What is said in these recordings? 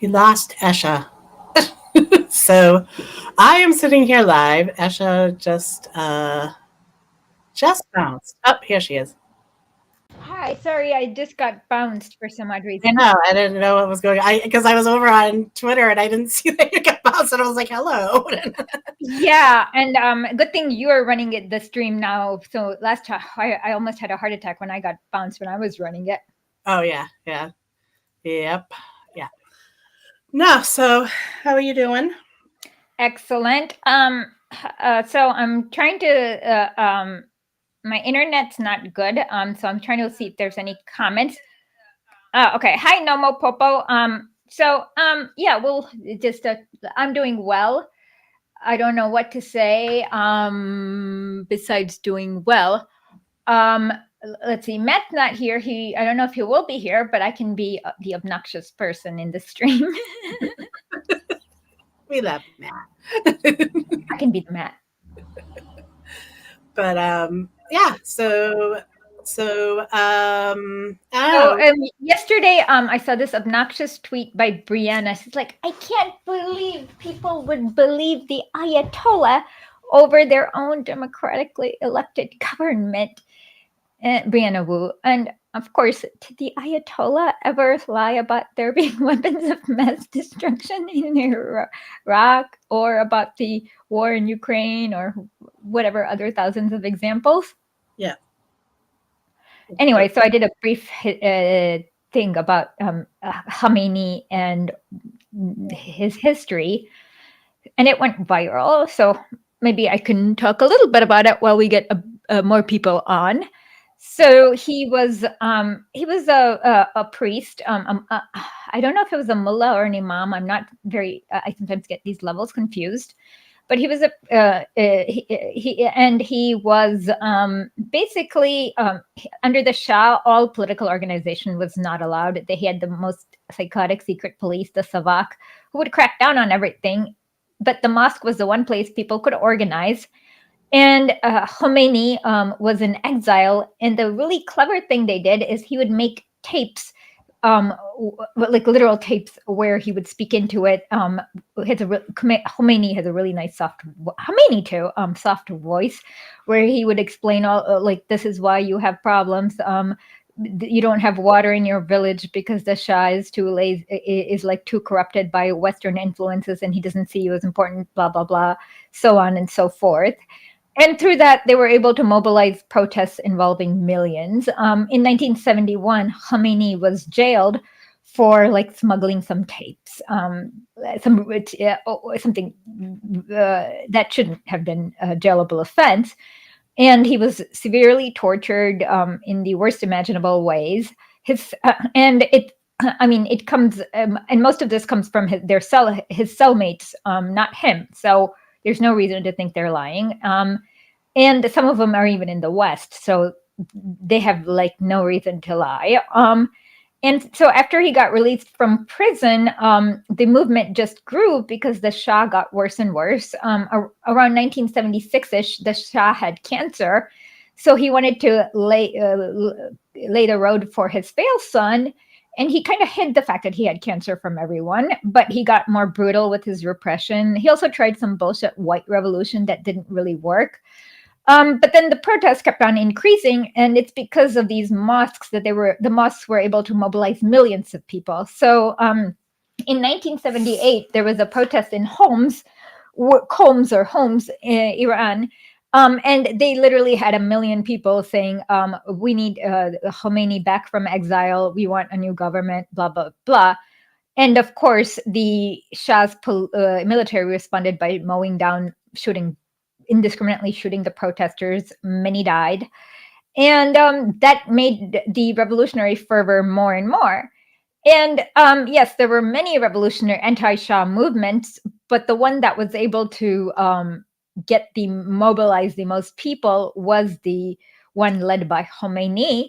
We lost Esha. So I am sitting here live. Esha just bounced. Up here she is. Hi, sorry, I just got bounced for some odd I reason. know. I didn't know what was going on. Because I was over on Twitter and I didn't see that you got bounced, and I was like, "Hello." Yeah, and good thing you are running the stream now. So last time I almost had a heart attack when I got bounced when I was running it. Oh yeah, yeah, yep, yeah. No. So how are you doing? Excellent. So I'm trying to my internet's not good. So I'm trying to see if there's any comments. Okay. Hi, Nomo Popo. Yeah, well, just I'm doing well. I don't know what to say besides doing well. Um, let's see. Matt's not here. I don't know if he will be here, but I can be the obnoxious person in the stream. We love Matt. I can be the Matt. But yeah. So Oh yesterday, I saw this obnoxious tweet by Brianna. She's like, "I can't believe people would believe the Ayatollah over their own democratically elected government." Brianna Wu. And of course, did the Ayatollah ever lie about there being weapons of mass destruction in Iraq or about the war in Ukraine or whatever other thousands of examples? yeah. Anyway, so I did a brief thing about Khamenei and his history, and it went viral. So maybe I can talk a little bit about it while we get more people on. So he was a priest. I don't know if it was a mullah or an imam. I'm not very. I sometimes get these levels confused. But he was he was basically under the Shah. All political organization was not allowed. They had the most psychotic secret police, the Savak, who would crack down on everything. But the mosque was the one place people could organize. And Khomeini was in exile. And the really clever thing they did is he would make tapes, like literal tapes, where he would speak into it. Khomeini has a really nice Khomeini too, soft voice, where he would explain all like, this is why you have problems. You don't have water in your village because the Shah is too lazy, is like too corrupted by Western influences, and he doesn't see you as important. Blah blah blah, so on and so forth. And through that, they were able to mobilize protests involving millions. In 1971, Khomeini was jailed for like smuggling some tapes, something that shouldn't have been a jailable offense. And he was severely tortured in the worst imaginable ways. I mean, it comes, and most of this comes from his cellmates, not him. So there's no reason to think they're lying. And some of them are even in the West, so they have like no reason to lie. And so after he got released from prison, the movement just grew because the Shah got worse and worse. Around 1976-ish, the Shah had cancer, so he wanted to lay the road for his failed son. And he kind of hid the fact that he had cancer from everyone, but he got more brutal with his repression. He also tried some bullshit white revolution that didn't really work. But then the protests kept on increasing, and it's because of these mosques that the mosques were able to mobilize millions of people. So in 1978, there was a protest in Homs, Iran. And they literally had 1 million people saying, we need Khomeini back from exile. We want a new government, blah, blah, blah. And of course, the Shah's military responded by mowing down, indiscriminately shooting the protesters. Many died. And that made the revolutionary fervor more and more. And yes, there were many revolutionary anti-Shah movements, but the one that was able to mobilize the most people was the one led by Khomeini.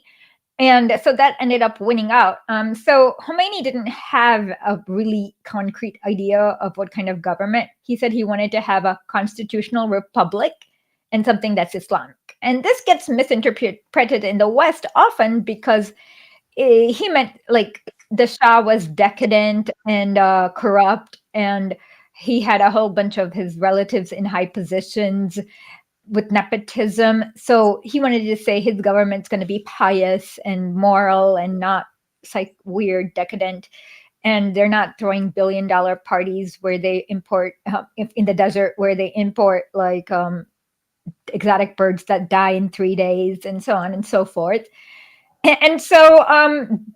And so that ended up winning out. So Khomeini didn't have a really concrete idea of what kind of government. He said he wanted to have a constitutional republic and something that's Islamic. And this gets misinterpreted in the West often because he meant like the Shah was decadent and corrupt, and he had a whole bunch of his relatives in high positions with nepotism. So he wanted to say his government's going to be pious and moral and not weird, decadent. And they're not throwing $1 billion parties where they import, if in the desert, where they import like exotic birds that die in 3 days and so on and so forth. And so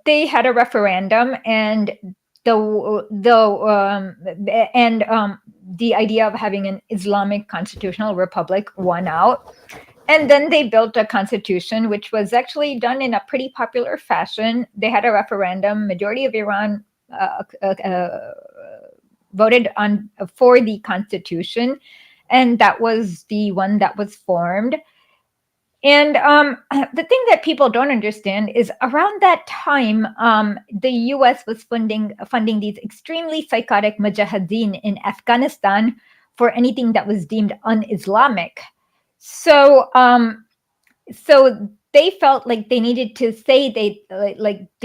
they had a referendum, and the and the idea of having an Islamic constitutional republic won out. And then they built a constitution, which was actually done in a pretty popular fashion. They had a referendum. Majority of Iran voted on for the constitution, and that was the one that was formed. And the thing that people don't understand is around that time, the U.S. was funding these extremely psychotic mujahideen in Afghanistan for anything that was deemed un-Islamic. So they felt like they needed to say they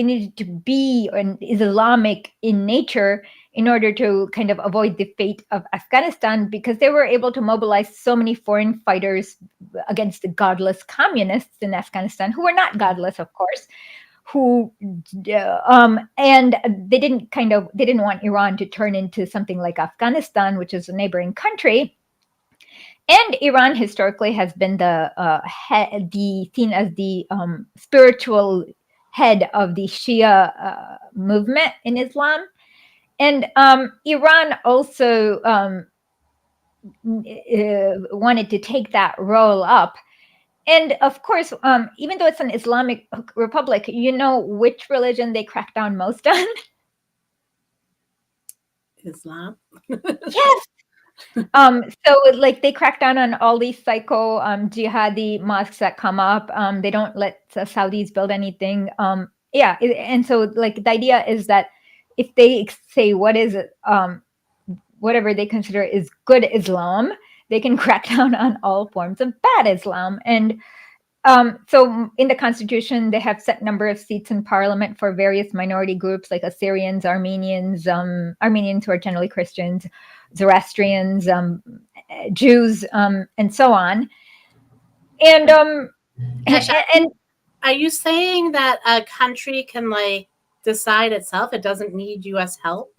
needed to be an Islamic in nature in order to kind of avoid the fate of Afghanistan, because they were able to mobilize so many foreign fighters against the godless communists in Afghanistan, who were not godless, of course, and they didn't want Iran to turn into something like Afghanistan, which is a neighboring country. And Iran historically has been seen as the spiritual head of the Shia movement in Islam. And Iran also wanted to take that role up. And of course, even though it's an Islamic republic, you know which religion they crack down most on? Islam. Yes. So like they crack down on all these psycho jihadi mosques that come up. They don't let the Saudis build anything. And so like the idea is that if they say what is whatever they consider is good Islam, they can crack down on all forms of bad Islam. And so in the constitution, they have set number of seats in parliament for various minority groups like Assyrians, Armenians who are generally Christians, Zoroastrians, Jews, and so on. And Gosh, are you saying that a country can like decide itself? It doesn't need U.S. help.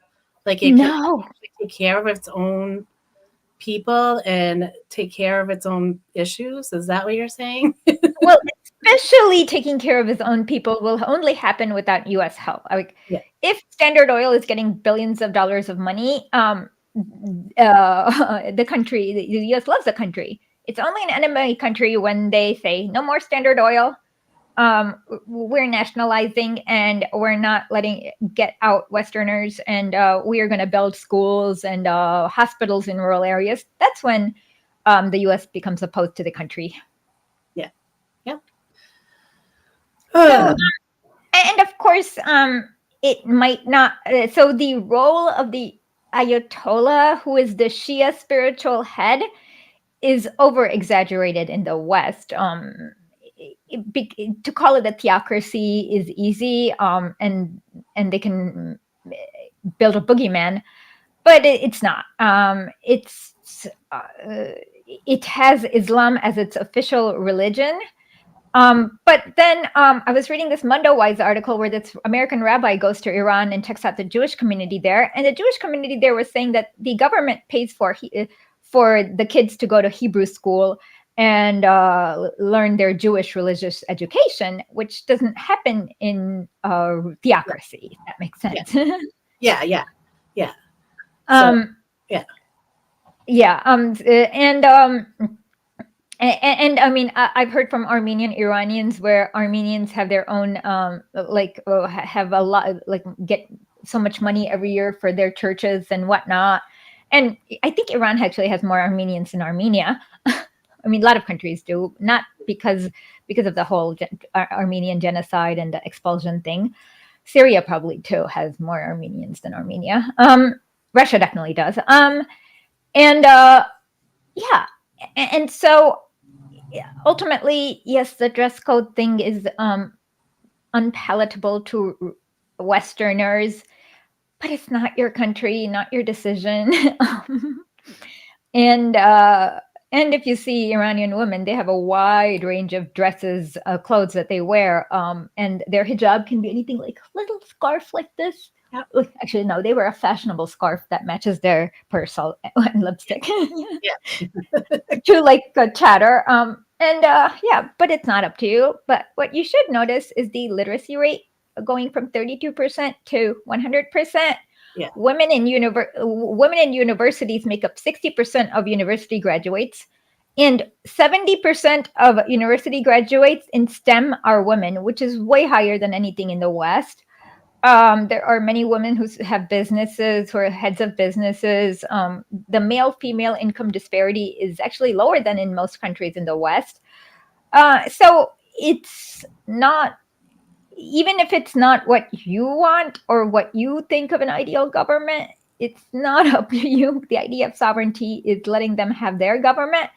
Like it can no, take care of its own people and take care of its own issues. Is that what you're saying? well, especially taking care of its own people will only happen without U.S. help. Like, Yeah. if Standard Oil is getting billions of dollars of money, the country, the U.S. loves the country. It's only an enemy country when they say no more Standard Oil. We're nationalizing and we're not letting get out Westerners, and we are going to build schools and hospitals in rural areas. That's when the U.S. becomes opposed to the country. Yeah. Yeah. So, and of course, it might not. So the role of the Ayatollah, who is the Shia spiritual head, is over exaggerated in the West. To call it a theocracy is easy, and they can build a boogeyman, but it's not. It has Islam as its official religion. But then I was reading this Mondowise article where this American rabbi goes to Iran and checks out the Jewish community there. And the Jewish community there was saying that the government pays for the kids to go to Hebrew school and learn their Jewish religious education, which doesn't happen in theocracy, if that makes sense. Yeah. So, yeah. Yeah. And I mean, I've heard from Armenian Iranians where Armenians have their own, have a lot, like get so much money every year for their churches and whatnot. And I think Iran actually has more Armenians than Armenia. I mean, a lot of countries do, not because of the whole Armenian genocide and the expulsion thing. Syria probably too has more Armenians than Armenia. Russia definitely does. And so ultimately, yes, the dress code thing is unpalatable to Westerners, but it's not your country, not your decision. and if you see Iranian women, they have a wide range of dresses, clothes that they wear, and their hijab can be anything like a little scarf like this. Yep. Actually, no, they wear a fashionable scarf that matches their purse and lipstick. Yeah. To like chatter. Yeah, but it's not up to you. But what you should notice is the literacy rate going from 32% to 100%. Yeah. Women in universities make up 60% of university graduates, and 70% of university graduates in STEM are women, which is way higher than anything in the West. There are many women who have businesses, who are heads of businesses. The male-female income disparity is actually lower than in most countries in the West. So it's not, even if it's not what you want or what you think of an ideal government, it's not up to you. The idea of sovereignty is letting them have their government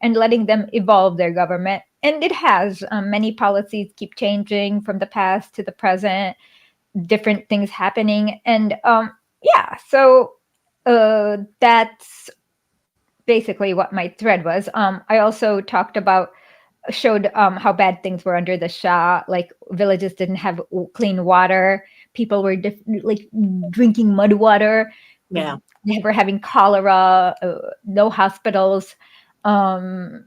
and letting them evolve their government. And it has. Many policies keep changing from the past to the present, different things happening. And yeah, so that's basically what my thread was. I also showed how bad things were under the Shah. Like villages didn't have clean water. People were like drinking mud water. Yeah. They were having cholera. No hospitals. No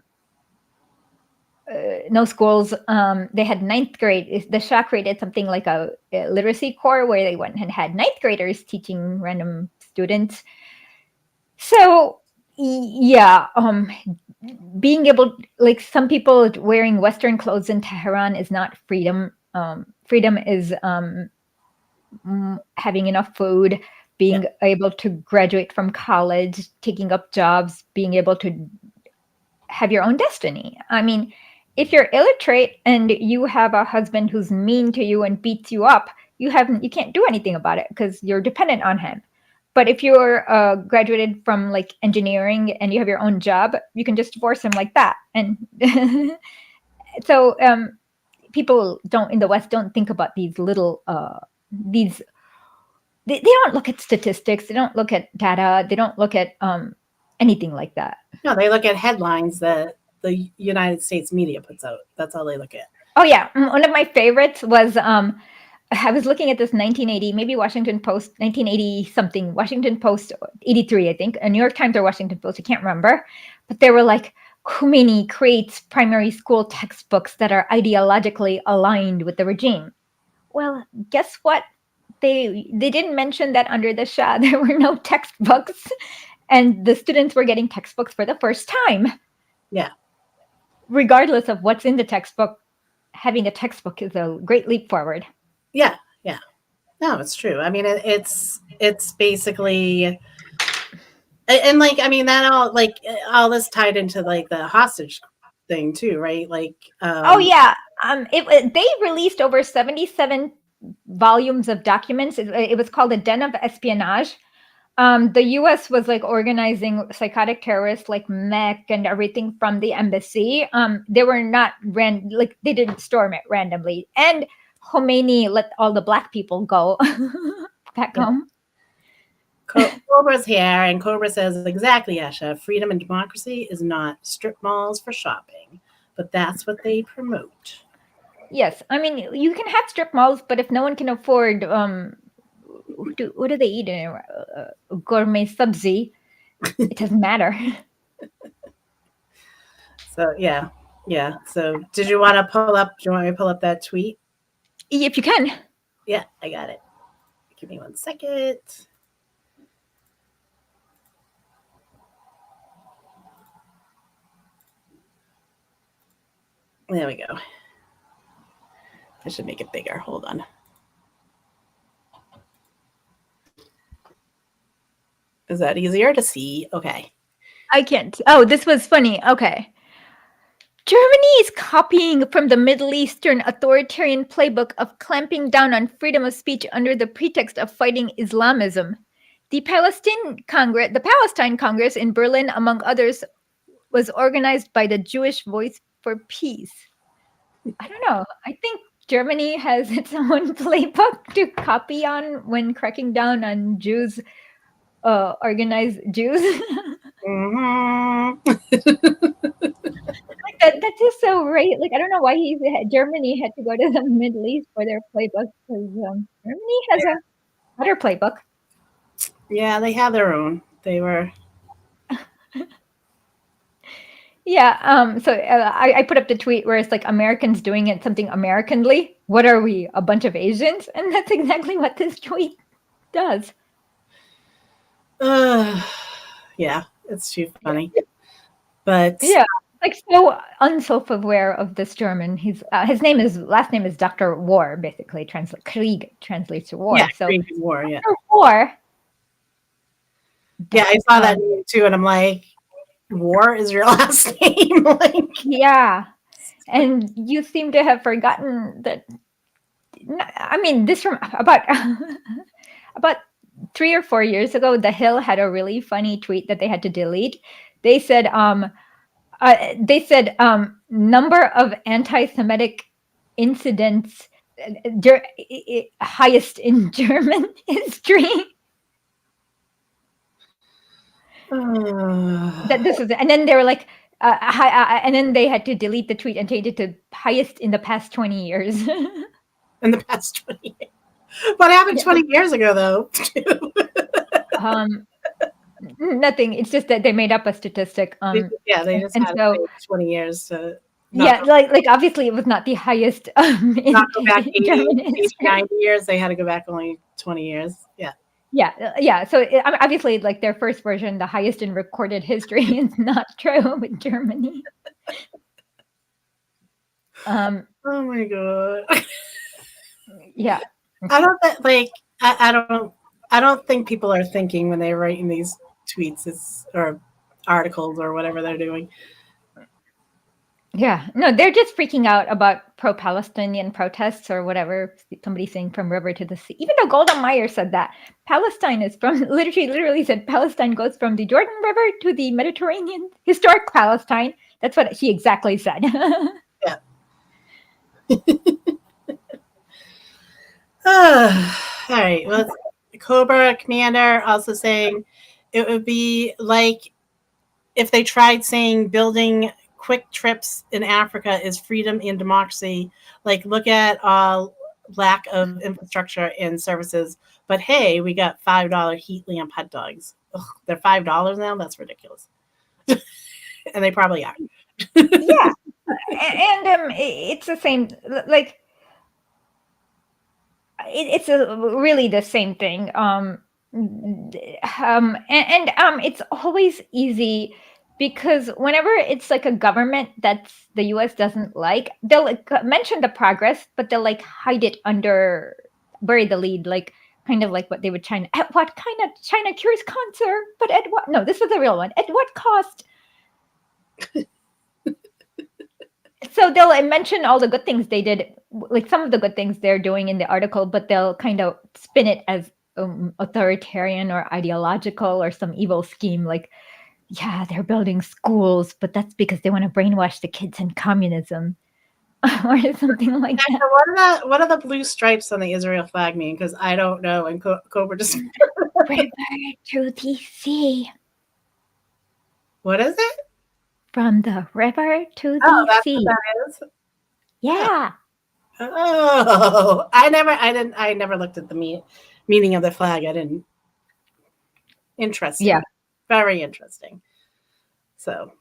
schools. They had ninth grade. The Shah created something like a literacy corps where they went and had ninth graders teaching random students. So yeah, being able, like some people wearing Western clothes in Tehran is not freedom. Freedom is having enough food, being able to graduate from college, taking up jobs, being able to have your own destiny. I mean, if you're illiterate and you have a husband who's mean to you and beats you up, you can't do anything about it because you're dependent on him. But if you're graduated from like engineering and you have your own job, you can just divorce him like that. And so people in the West don't think about these little these. They don't look at statistics. They don't look at data. They don't look at anything like that. No, they look at headlines that the United States media puts out. That's all they look at. Oh yeah, one of my favorites was I was looking at this 1980, maybe Washington Post, 1980 something, Washington Post, 83, I think, a New York Times or Washington Post, I can't remember. But they were like, Khomeini creates primary school textbooks that are ideologically aligned with the regime. Well, guess what? They didn't mention that under the Shah there were no textbooks, and the students were getting textbooks for the first time. Yeah. Regardless of what's in the textbook, having a textbook is a great leap forward. Yeah, yeah. No, it's true. I mean, it's basically, and like, I mean, that all this tied into like the hostage thing too, right? Like, oh yeah, they released over 77 volumes of documents. It was called a Den of Espionage. The U.S. was like organizing psychotic terrorists like Mech and everything from the embassy. They were not they didn't storm it randomly. And Khomeini let all the black people go back home. Cobra's here, and Cobra says exactly, Asha. Freedom and democracy is not strip malls for shopping, but that's what they promote. Yes, I mean you can have strip malls, but if no one can afford what do they eat in gourmet sabzi, it doesn't matter. So yeah. So do you want me to pull up that tweet? If you can. Yeah, I got it. Give me 1 second. There we go. I should make it bigger. Hold on. Is that easier to see? Okay. I can't. Oh, this was funny. Okay. Germany is copying from the Middle Eastern authoritarian playbook of clamping down on freedom of speech under the pretext of fighting Islamism. The Palestine Congress in Berlin, among others, was organized by the Jewish Voice for Peace. I don't know. I think Germany has its own playbook to copy on when cracking down on Jews, organized Jews. Mhm. That's just so right. Like, I don't know why Germany had to go to the Middle East for their playbook because Germany has a better playbook. Yeah, they had their own. They were. Yeah. So I put up the tweet where it's like Americans doing it something Americanly. What are we? A bunch of Asians? And that's exactly what this tweet does. Yeah, it's too funny. But Yeah. Like so unself-aware of this German. His last name is Dr. War, basically Krieg translates to war. yeah, So Greek War. Yeah, Dr. War. yeah, I saw that name too, and I'm like, War is your last name? Like, Yeah. And you seem to have forgotten that. I mean, this from about about 3 or 4 years ago. The Hill had a really funny tweet that they had to delete. They said, number of anti-Semitic incidents highest in German history. That this is, and then they were like, and then they had to delete the tweet and change it to highest in the past 20 years. in the past 20 years. What happened Yeah. 20 years ago, though? Nothing. It's just that they made up a statistic. Yeah, they just And had to so wait 20 years to yeah, like obviously it was not the highest in not go back 80, German 80, history. 90 years. They had to go back only 20 years. Yeah. Yeah. So obviously, like their first version, the highest in recorded history, is not true with Germany. Oh my god. Yeah. I don't like. I don't think people are thinking when they're writing these tweets or articles or whatever they're doing. Yeah. No, they're just freaking out about pro-Palestinian protests or whatever. Somebody saying from river to the sea. Even though Golda Meir said that Palestine is from literally said Palestine goes from the Jordan River to the Mediterranean, historic Palestine. That's what she exactly said. Yeah. All right. Well, Cobra Commander also saying it would be like if they tried saying building quick trips in Africa is freedom and democracy. Like, look at lack of infrastructure and services. But hey, we got $5 heat lamp hot dogs. Ugh, they're $5 now. That's ridiculous. And they probably are. Yeah. And it's the same. Like it's really the same thing. It's always easy because whenever it's like a government that's the U.S. doesn't like, they'll like mention the progress, but they'll like hide it under, bury the lead, like kind of like what they would China. At what kind of China cures cancer? But at what? No, this was a real one. At what cost? So they'll mention all the good things they did, like some of the good things they're doing in the article, but they'll kind of spin it as authoritarian or ideological or some evil scheme. Like, yeah, they're building schools, but that's because they want to brainwash the kids in communism or something like that. What are the blue stripes on the Israel flag mean? Because I don't know. And Cobra just River to the sea. What is it? From the river to the That's sea. what that is. Yeah. Oh, I never looked at the meaning of the flag. I didn't. Interesting. Yeah. Very interesting. So.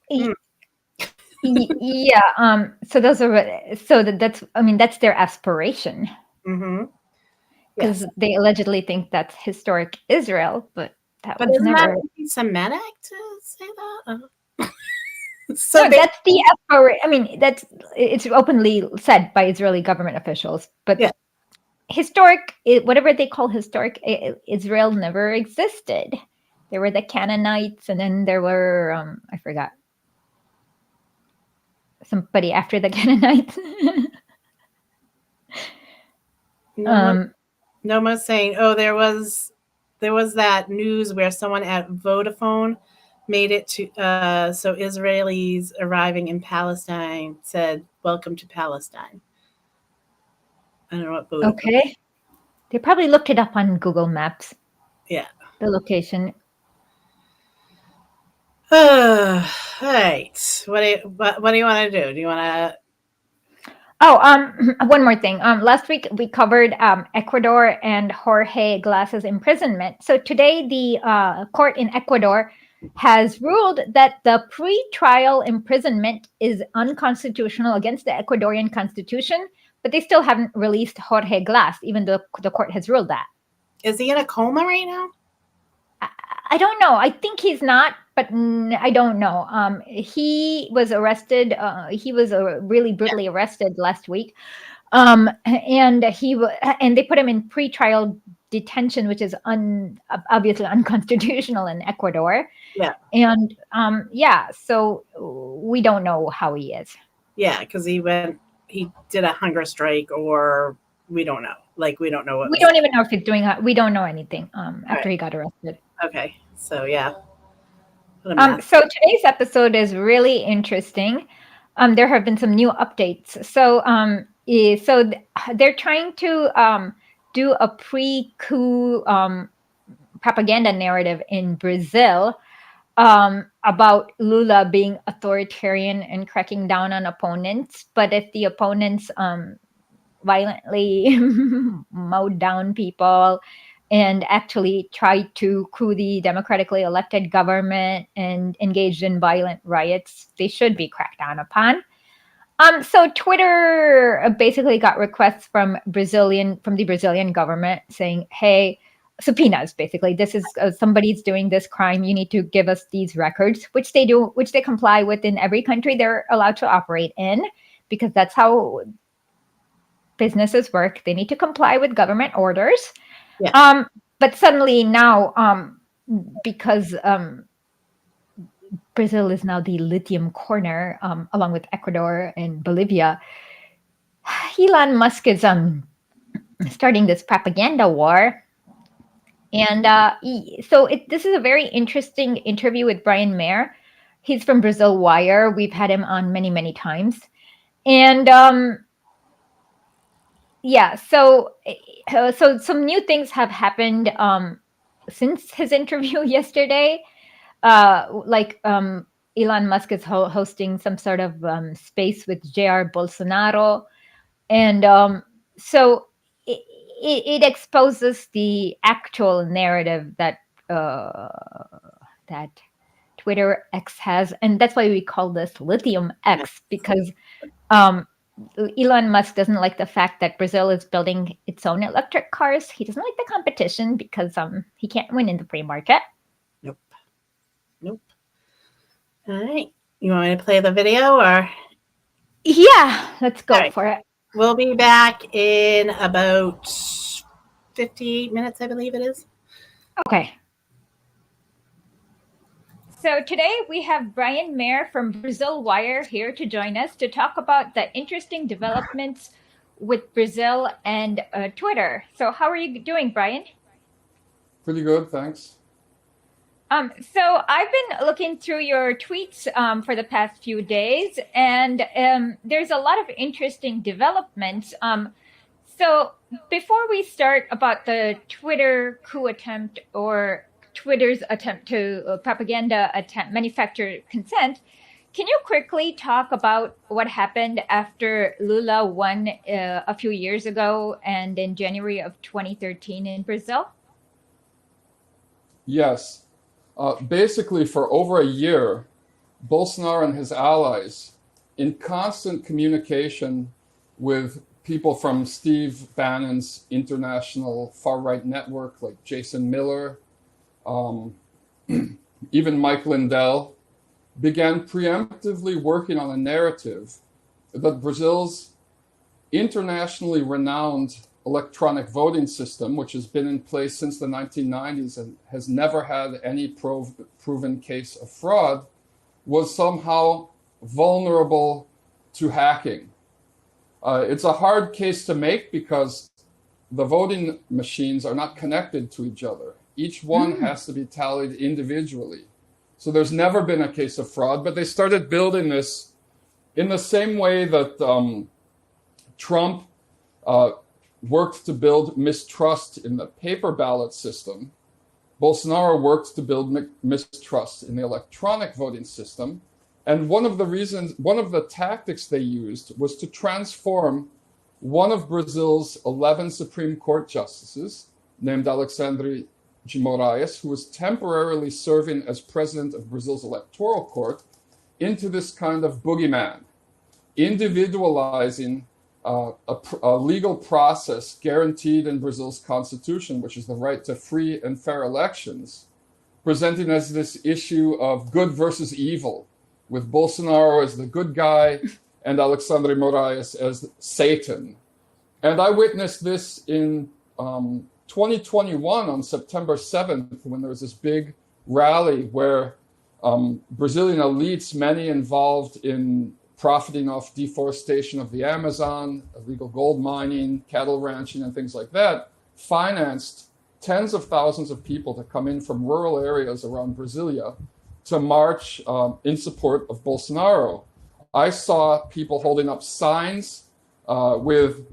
Yeah. So those are that's their aspiration. Mm-hmm. Because they allegedly think that's historic Israel, but was isn't never. that anti-Semitic to say that? So no, that's the aspiration. I mean, it's openly said by Israeli government officials. But historic, whatever they call historic, Israel never existed. There were the Canaanites, and then there were I forgot somebody after the Canaanites. Noma's saying, "Oh, there was that news where someone at Vodafone made it to so Israelis arriving in Palestine said, 'Welcome to Palestine.'" I don't know what Budapest. Okay. They probably looked it up on Google Maps, Yeah. the location. All right. What do you want to do? Do you want to? Oh, one more thing. Last week we covered Ecuador and Jorge Glass's imprisonment. So today the court in Ecuador has ruled that the pre-trial imprisonment is unconstitutional against the Ecuadorian constitution, but they still haven't released Jorge Glass, even though the court has ruled that. Is he in a coma right now? I don't know. I think he's not, but I don't know. He was arrested. He was really brutally arrested last week, and and they put him in pretrial detention, which is obviously unconstitutional in Ecuador. Yeah. And so we don't know how he is. Yeah, because he did a hunger strike, or we don't know. Like, we don't know what. We don't even know if he's doing. We don't know anything after right. he got arrested. Okay, so yeah. So today's episode is really interesting. There have been some new updates. So they're trying to do a pre-coup propaganda narrative in Brazil about Lula being authoritarian and cracking down on opponents. But if the opponents violently mowed down people and actually tried to coup the democratically elected government and engaged in violent riots, they should be cracked down upon. So Twitter basically got requests from the Brazilian government saying, "Hey, subpoenas. Basically, this is somebody's doing this crime. You need to give us these records," which they do, which they comply with in every country they're allowed to operate in, because that's how businesses work. They need to comply with government orders. Yeah. But suddenly now, because Brazil is now the lithium corner, along with Ecuador and Bolivia, Elon Musk is starting this propaganda war. And this is a very interesting interview with Brian Mier. He's from Brazil Wire. We've had him on many, many times. And so some new things have happened since his interview yesterday. Elon Musk is hosting some sort of space with Jair Bolsonaro, and so it exposes the actual narrative that that Twitter X has, and that's why we call this Lithium X, because Elon Musk doesn't like the fact that Brazil is building its own electric cars. He doesn't like the competition because he can't win in the free market. Nope. All right. You want me to play the video, or? Yeah, let's go for it. We'll be back in about 58 minutes, I believe it is. Okay. So today we have Brian Mier from Brazil Wire here to join us to talk about the interesting developments with Brazil and Twitter. So how are you doing, Brian? Pretty good, thanks. So I've been looking through your tweets for the past few days, and there's a lot of interesting developments. So before we start about the Twitter coup attempt, or Twitter's attempt to manufacture consent, can you quickly talk about what happened after Lula won a few years ago and in January of 2013 in Brazil? Yes. Basically, for over a year, Bolsonaro and his allies, in constant communication with people from Steve Bannon's international far-right network, like Jason Miller, even Mike Lindell, began preemptively working on a narrative that Brazil's internationally renowned electronic voting system, which has been in place since the 1990s and has never had any proven case of fraud, was somehow vulnerable to hacking. It's a hard case to make because the voting machines are not connected to each other. Each one has to be tallied individually. So there's never been a case of fraud, but they started building this in the same way that Trump worked to build mistrust in the paper ballot system. Bolsonaro worked to build mistrust in the electronic voting system. And one of the tactics they used was to transform one of Brazil's 11 Supreme Court justices, named Alexandre de Moraes, who was temporarily serving as president of Brazil's electoral court, into this kind of boogeyman, individualizing a legal process guaranteed in Brazil's constitution, which is the right to free and fair elections, presenting as this issue of good versus evil, with Bolsonaro as the good guy and Alexandre Moraes as Satan. And I witnessed this in 2021 on September 7th, when there was this big rally where Brazilian elites, many involved in profiting off deforestation of the Amazon, illegal gold mining, cattle ranching, and things like that, financed tens of thousands of people to come in from rural areas around Brasilia to march in support of Bolsonaro. I saw people holding up signs with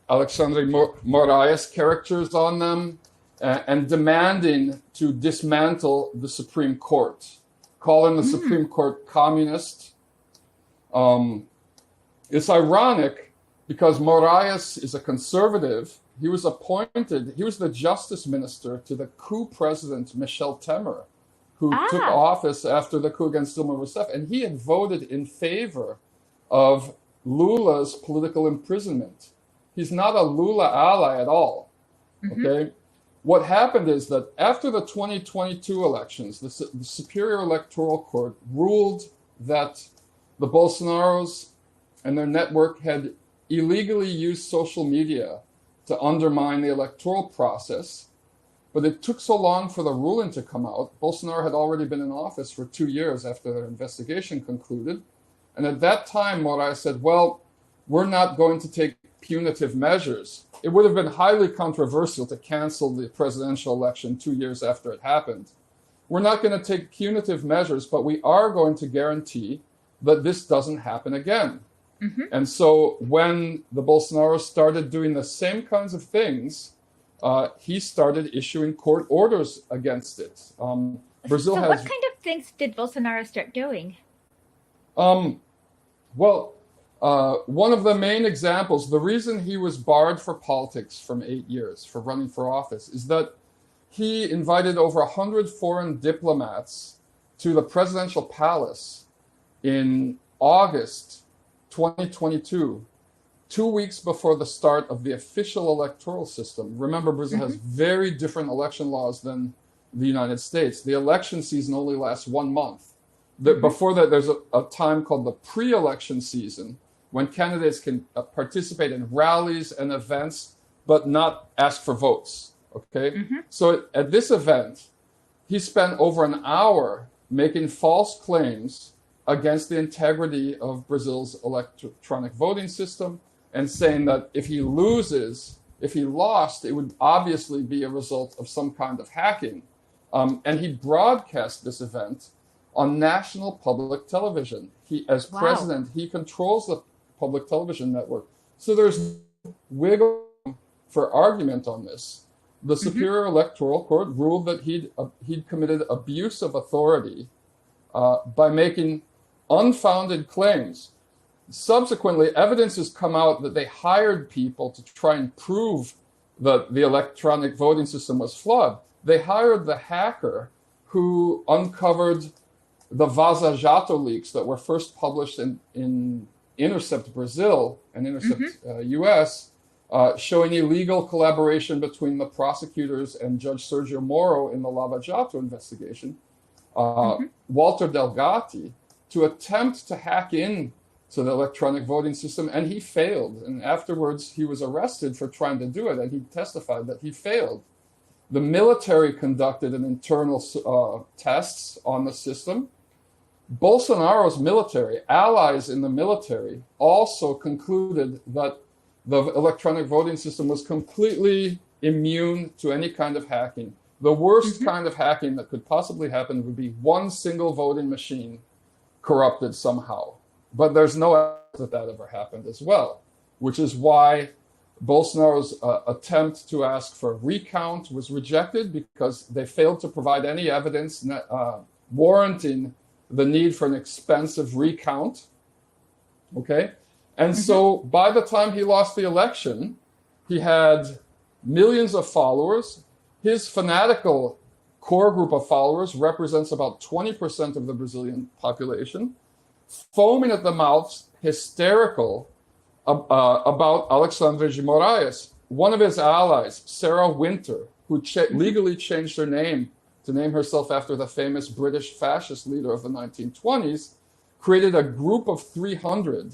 Alexandre Moraes characters on them and demanding to dismantle the Supreme Court, calling the Supreme Court communist. It's ironic because Moraes is a conservative. He was the justice minister to the coup president, Michel Temer, who took office after the coup against Dilma Rousseff. And he had voted in favor of Lula's political imprisonment. He's not a Lula ally at all, okay? What happened is that after the 2022 elections, the Superior Electoral Court ruled that the Bolsonaros and their network had illegally used social media to undermine the electoral process. But it took so long for the ruling to come out. Bolsonaro had already been in office for 2 years after their investigation concluded. And at that time, Moraes said, well, we're not going to take punitive measures. It would have been highly controversial to cancel the presidential election 2 years after it happened. We're not going to take punitive measures, but we are going to guarantee that this doesn't happen again. And so when the Bolsonaros started doing the same kinds of things, he started issuing court orders against it. Brazil so has. what kind of things did Bolsonaro start doing? Well, one of the main examples, the reason he was barred for politics from 8 years for running for office, is that he invited over 100 foreign diplomats to the presidential palace in August 2022, 2 weeks before the start of the official electoral system. Remember, Brazil has very different election laws than the United States. The election season only lasts 1 month. Before that, there's a time called the pre-election season, when candidates can participate in rallies and events, but not ask for votes, okay? So at this event, he spent over an hour making false claims against the integrity of Brazil's electronic voting system, and saying that if he lost, it would obviously be a result of some kind of hacking. And he broadcast this event on national public television. As president, he controls the public television network. So there's wiggle room for argument on this. The Superior Electoral Court ruled that he'd committed abuse of authority by making unfounded claims. Subsequently, evidence has come out that they hired people to try and prove that the electronic voting system was flawed. They hired the hacker who uncovered the Vaza Jato leaks that were first published in Intercept Brazil and Intercept US, showing illegal collaboration between the prosecutors and Judge Sergio Moro in the Lava Jato investigation. Walter Delgatti, to attempt to hack in to the electronic voting system, and he failed. And afterwards, he was arrested for trying to do it, and he testified that he failed. The military conducted an internal tests on the system. Bolsonaro's military, allies in the military, also concluded that the electronic voting system was completely immune to any kind of hacking. The worst kind of hacking that could possibly happen would be one single voting machine corrupted somehow. But there's no evidence that ever happened as well, which is why Bolsonaro's attempt to ask for a recount was rejected because they failed to provide any evidence warranting the need for an expensive recount. Okay? And so by the time he lost the election, he had millions of followers. His fanatical core group of followers represents about 20% of the Brazilian population, foaming at the mouth, hysterical about Alexandre de Moraes. One of his allies, Sarah Winter, who legally changed her name to name herself after the famous British fascist leader of the 1920s, created a group of 300,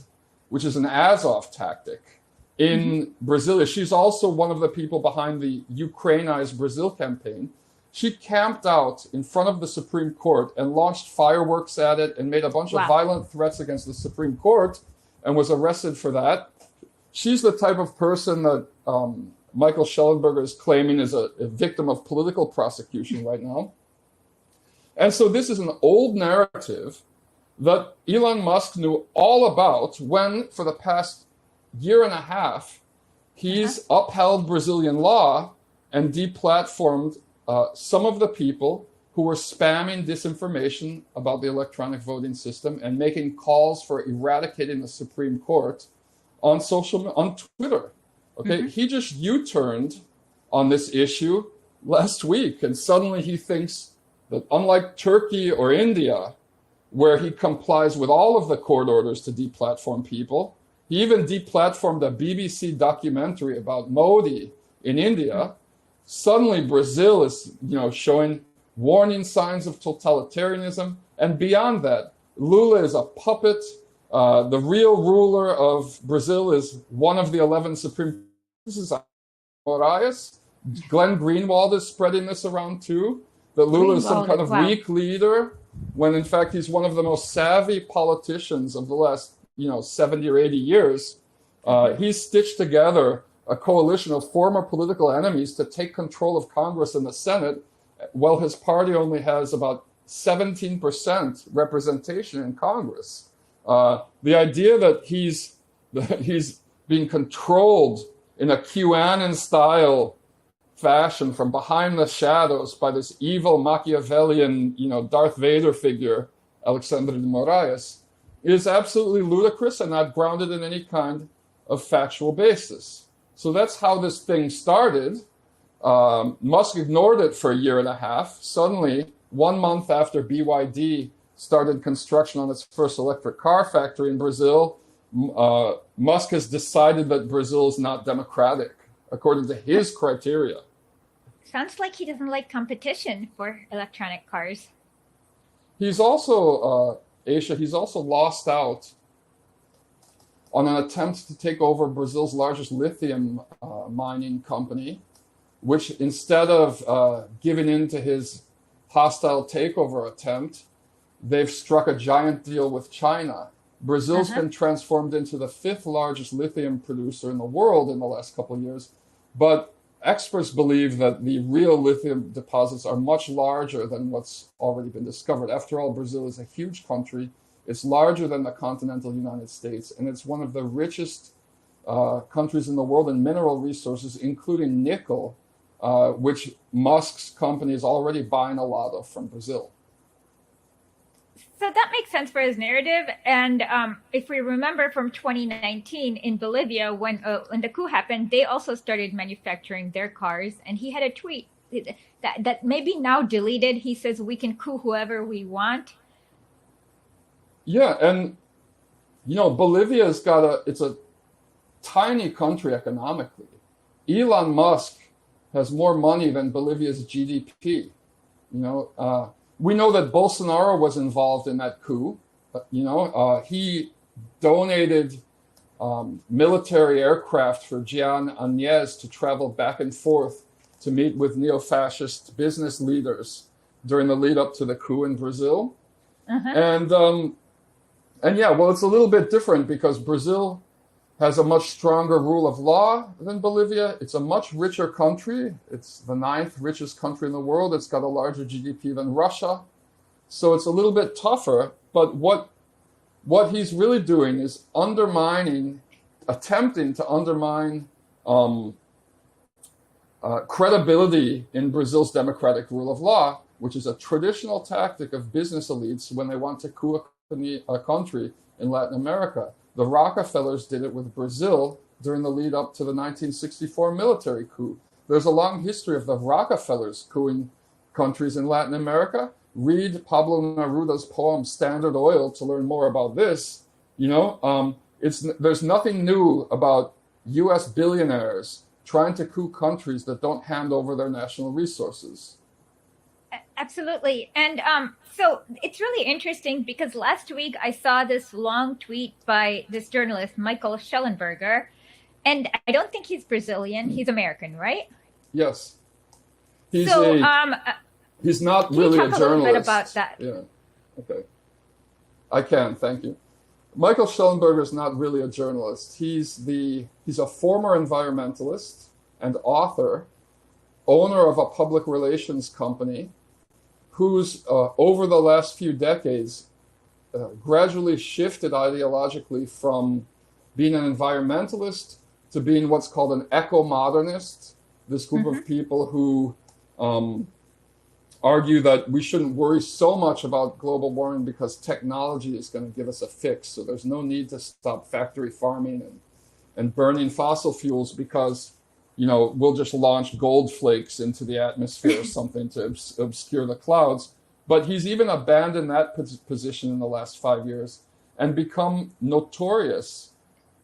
which is an Azov tactic, in Brasilia. She's also one of the people behind the Ukrainize Brazil campaign. She camped out in front of the Supreme Court and launched fireworks at it and made a bunch of violent threats against the Supreme Court and was arrested for that. She's the type of person that Michael Schellenberger is claiming is a victim of political prosecution right now. And so this is an old narrative that Elon Musk knew all about when, for the past year and a half, he's upheld Brazilian law and deplatformed some of the people who were spamming disinformation about the electronic voting system and making calls for eradicating the Supreme Court on Twitter. Okay, he just U-turned on this issue last week, and suddenly he thinks that unlike Turkey or India, where he complies with all of the court orders to deplatform people, he even deplatformed a BBC documentary about Modi in India. Suddenly, Brazil is, showing warning signs of totalitarianism, and beyond that, Lula is a puppet. The real ruler of Brazil is one of the 11 Supreme. This is Moraes. Glenn Greenwald is spreading this around too. That Lula is some kind of weak leader, when in fact he's one of the most savvy politicians of the last 70 or 80 years. He's stitched together a coalition of former political enemies to take control of Congress and the Senate, while his party only has about 17% representation in Congress. The idea that he's being controlled in a QAnon-style fashion from behind the shadows by this evil Machiavellian, Darth Vader figure, Alexandre de Moraes, is absolutely ludicrous and not grounded in any kind of factual basis. So that's how this thing started. Musk ignored it for a year and a half. Suddenly, 1 month after BYD started construction on its first electric car factory in Brazil, Musk has decided that Brazil is not democratic, according to his criteria. Sounds like he doesn't like competition for electronic cars. He's also, Aisha, he's also lost out on an attempt to take over Brazil's largest lithium mining company, which instead of giving in to his hostile takeover attempt, they've struck a giant deal with China. Brazil's been transformed into the 5th largest lithium producer in the world in the last couple of years, but experts believe that the real lithium deposits are much larger than what's already been discovered. After all, Brazil is a huge country. It's larger than the continental United States, and it's one of the richest countries in the world in mineral resources, including nickel, which Musk's company is already buying a lot of from Brazil. So that makes sense for his narrative. And if we remember from 2019 in Bolivia, when the coup happened, they also started manufacturing their cars. And he had a tweet that maybe now deleted. He says, we can coup whoever we want. Yeah, and Bolivia's it's a tiny country economically. Elon Musk has more money than Bolivia's GDP. We know that Bolsonaro was involved in that coup. He donated military aircraft for Jean Agnes to travel back and forth to meet with neo-fascist business leaders during the lead up to the coup in Brazil. And yeah, well, it's a little bit different because Brazil has a much stronger rule of law than Bolivia. It's a much richer country. It's the 9th richest country in the world. It's got a larger GDP than Russia. So it's a little bit tougher. But what he's really doing is attempting to undermine um, credibility in Brazil's democratic rule of law, which is a traditional tactic of business elites when they want to coup a country in Latin America. The Rockefellers did it with Brazil during the lead up to the 1964 military coup. There's a long history of the Rockefellers coupping countries in Latin America. Read Pablo Neruda's poem Standard Oil to learn more about this. There's nothing new about US billionaires trying to coup countries that don't hand over their national resources. Absolutely. And so it's really interesting because last week I saw this long tweet by this journalist, Michael Schellenberger, and I don't think he's Brazilian. He's American, right? Yes. He's not really a journalist. Can you talk a little bit about that? Yeah. Okay. I can. Thank you. Michael Schellenberger is not really a journalist. He's a former environmentalist and author, owner of a public relations company, who's over the last few decades gradually shifted ideologically from being an environmentalist to being what's called an eco-modernist, this group of people who argue that we shouldn't worry so much about global warming because technology is going to give us a fix. So there's no need to stop factory farming and burning fossil fuels because, we'll just launch gold flakes into the atmosphere or something to obscure the clouds. But he's even abandoned that position in the last 5 years and become notorious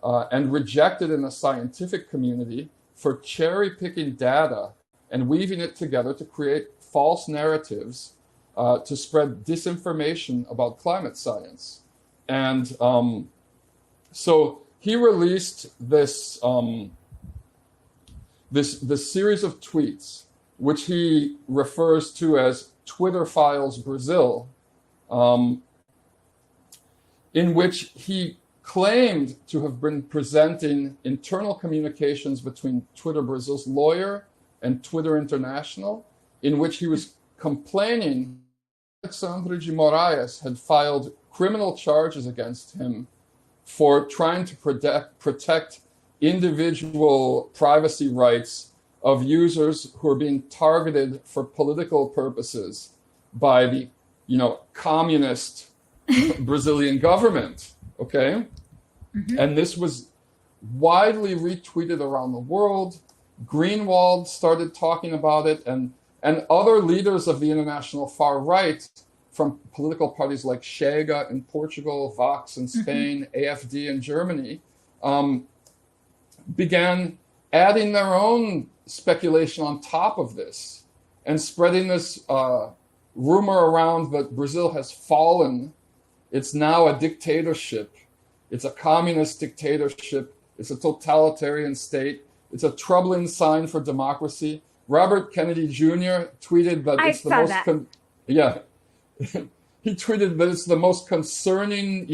and rejected in the scientific community for cherry-picking data and weaving it together to create false narratives to spread disinformation about climate science. And so he released this series of tweets, which he refers to as Twitter Files Brazil, in which he claimed to have been presenting internal communications between Twitter Brazil's lawyer and Twitter International, in which he was complaining Alexandre de Moraes had filed criminal charges against him for trying to protect individual privacy rights of users who are being targeted for political purposes by the, communist Brazilian government. Okay? And this was widely retweeted around the world. Greenwald started talking about it, and other leaders of the international far right from political parties like Chega in Portugal, Vox in Spain, AfD in Germany, began adding their own speculation on top of this and spreading this rumor around that Brazil has fallen. It's now a dictatorship. It's a communist dictatorship. It's a totalitarian state. It's a troubling sign for democracy. Robert Kennedy Jr. tweeted that it's the most he tweeted that it's the most concerning,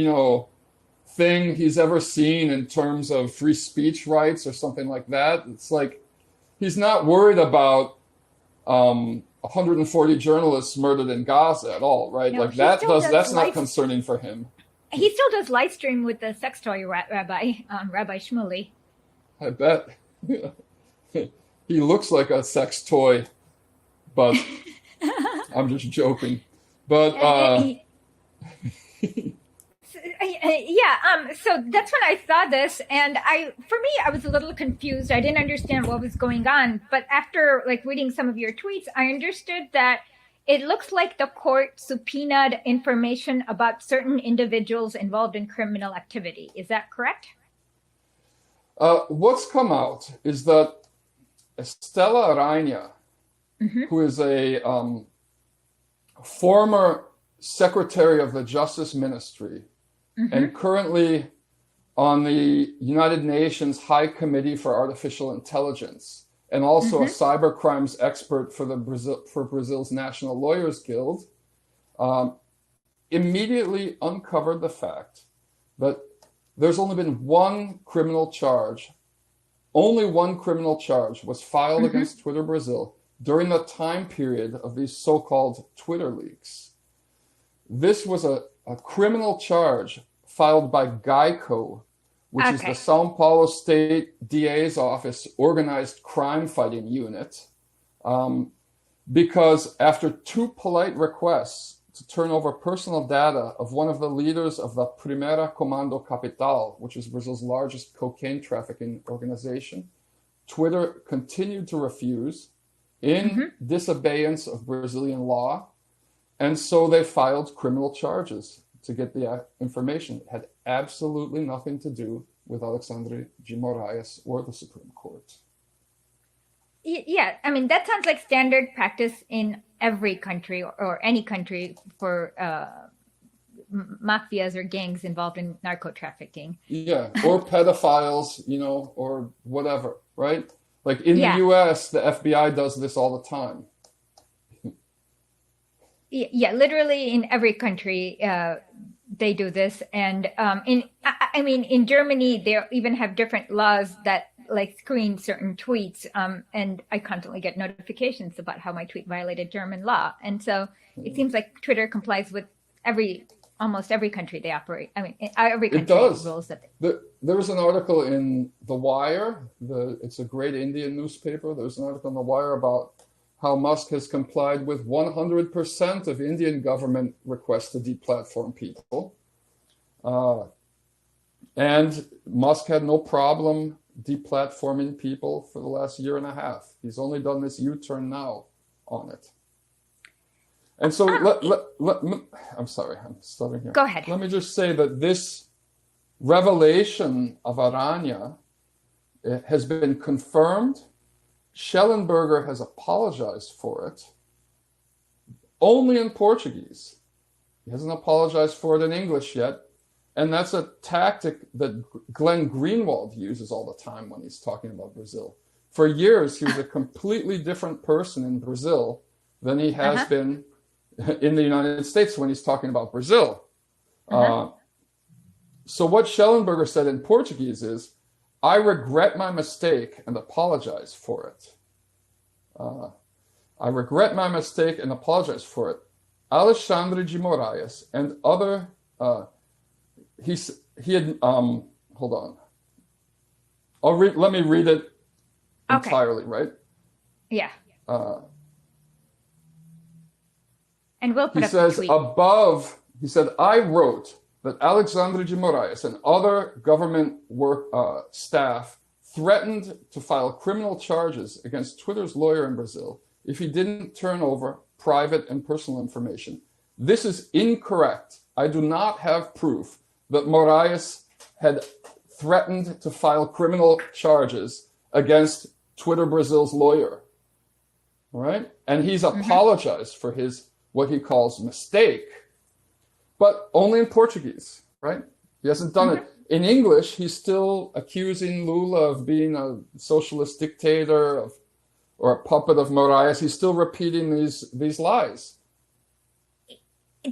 thing he's ever seen in terms of free speech rights or something like that. It's like he's not worried about 140 journalists murdered in Gaza at all, right? No, that's not concerning for him. He still does live stream with the sex toy rabbi, Rabbi Shmuley. I bet. He looks like a sex toy, but I'm just joking. But so that's when I saw this, and I was a little confused. I didn't understand what was going on, but after reading some of your tweets, I understood that it looks like the court subpoenaed information about certain individuals involved in criminal activity. Is that correct? What's come out is that Estela Arana, who is a former secretary of the Justice Ministry and currently on the United Nations High Committee for Artificial Intelligence, and also a cyber crimes expert for Brazil's National Lawyers Guild, immediately uncovered the fact that there's only been one criminal charge. Only one criminal charge was filed against Twitter Brazil during the time period of these so-called Twitter leaks. This was a criminal charge filed by Geico, which is the Sao Paulo State DA's office organized crime fighting unit, because after 2 polite requests to turn over personal data of one of the leaders of the Primeira Comando Capital, which is Brazil's largest cocaine trafficking organization, Twitter continued to refuse in disobedience of Brazilian law. And so they filed criminal charges to get the information. It had absolutely nothing to do with Alexandre de Moraes or the Supreme Court. Yeah, I mean, that sounds like standard practice in every country or any country for mafias or gangs involved in narco trafficking. Yeah, or pedophiles, or whatever, right? Like in the US, the FBI does this all the time. Yeah, literally in every country, they do this. And in Germany, they even have different laws that like screen certain tweets. And I constantly get notifications about how my tweet violated German law. And so it seems like Twitter complies with almost every country they operate. I mean, every country has rules that. There was an article in The Wire. It's a great Indian newspaper. There was an article in The Wire about how Musk has complied with 100% of Indian government requests to deplatform people. And Musk had no problem deplatforming people for the last year and a half. He's only done this U-turn now on it. And so I'm sorry, I'm stuttering here. Go ahead. Let me just say that this revelation of Aranha has been confirmed. Schellenberger has apologized for it, only in Portuguese. He hasn't apologized for it in English yet. And that's a tactic that Glenn Greenwald uses all the time when he's talking about Brazil. For years, he was a completely different person in Brazil than he has been in the United States when he's talking about Brazil. So what Schellenberger said in Portuguese is, I regret my mistake and apologize for it. I regret my mistake and apologize for it. Alexandre de Moraes and other, he had, hold on. Let me read it entirely, right? Yeah. And we'll put he up says the tweet. Above, he said, I wrote that Alexandre de Moraes and other government staff threatened to file criminal charges against Twitter's lawyer in Brazil if he didn't turn over private and personal information. This is incorrect. I do not have proof that Moraes had threatened to file criminal charges against Twitter Brazil's lawyer. All right? And he's apologized for his, what he calls mistake, but only in Portuguese, right? He hasn't done it. In English, he's still accusing Lula of being a socialist dictator or a puppet of Moraes. He's still repeating these lies.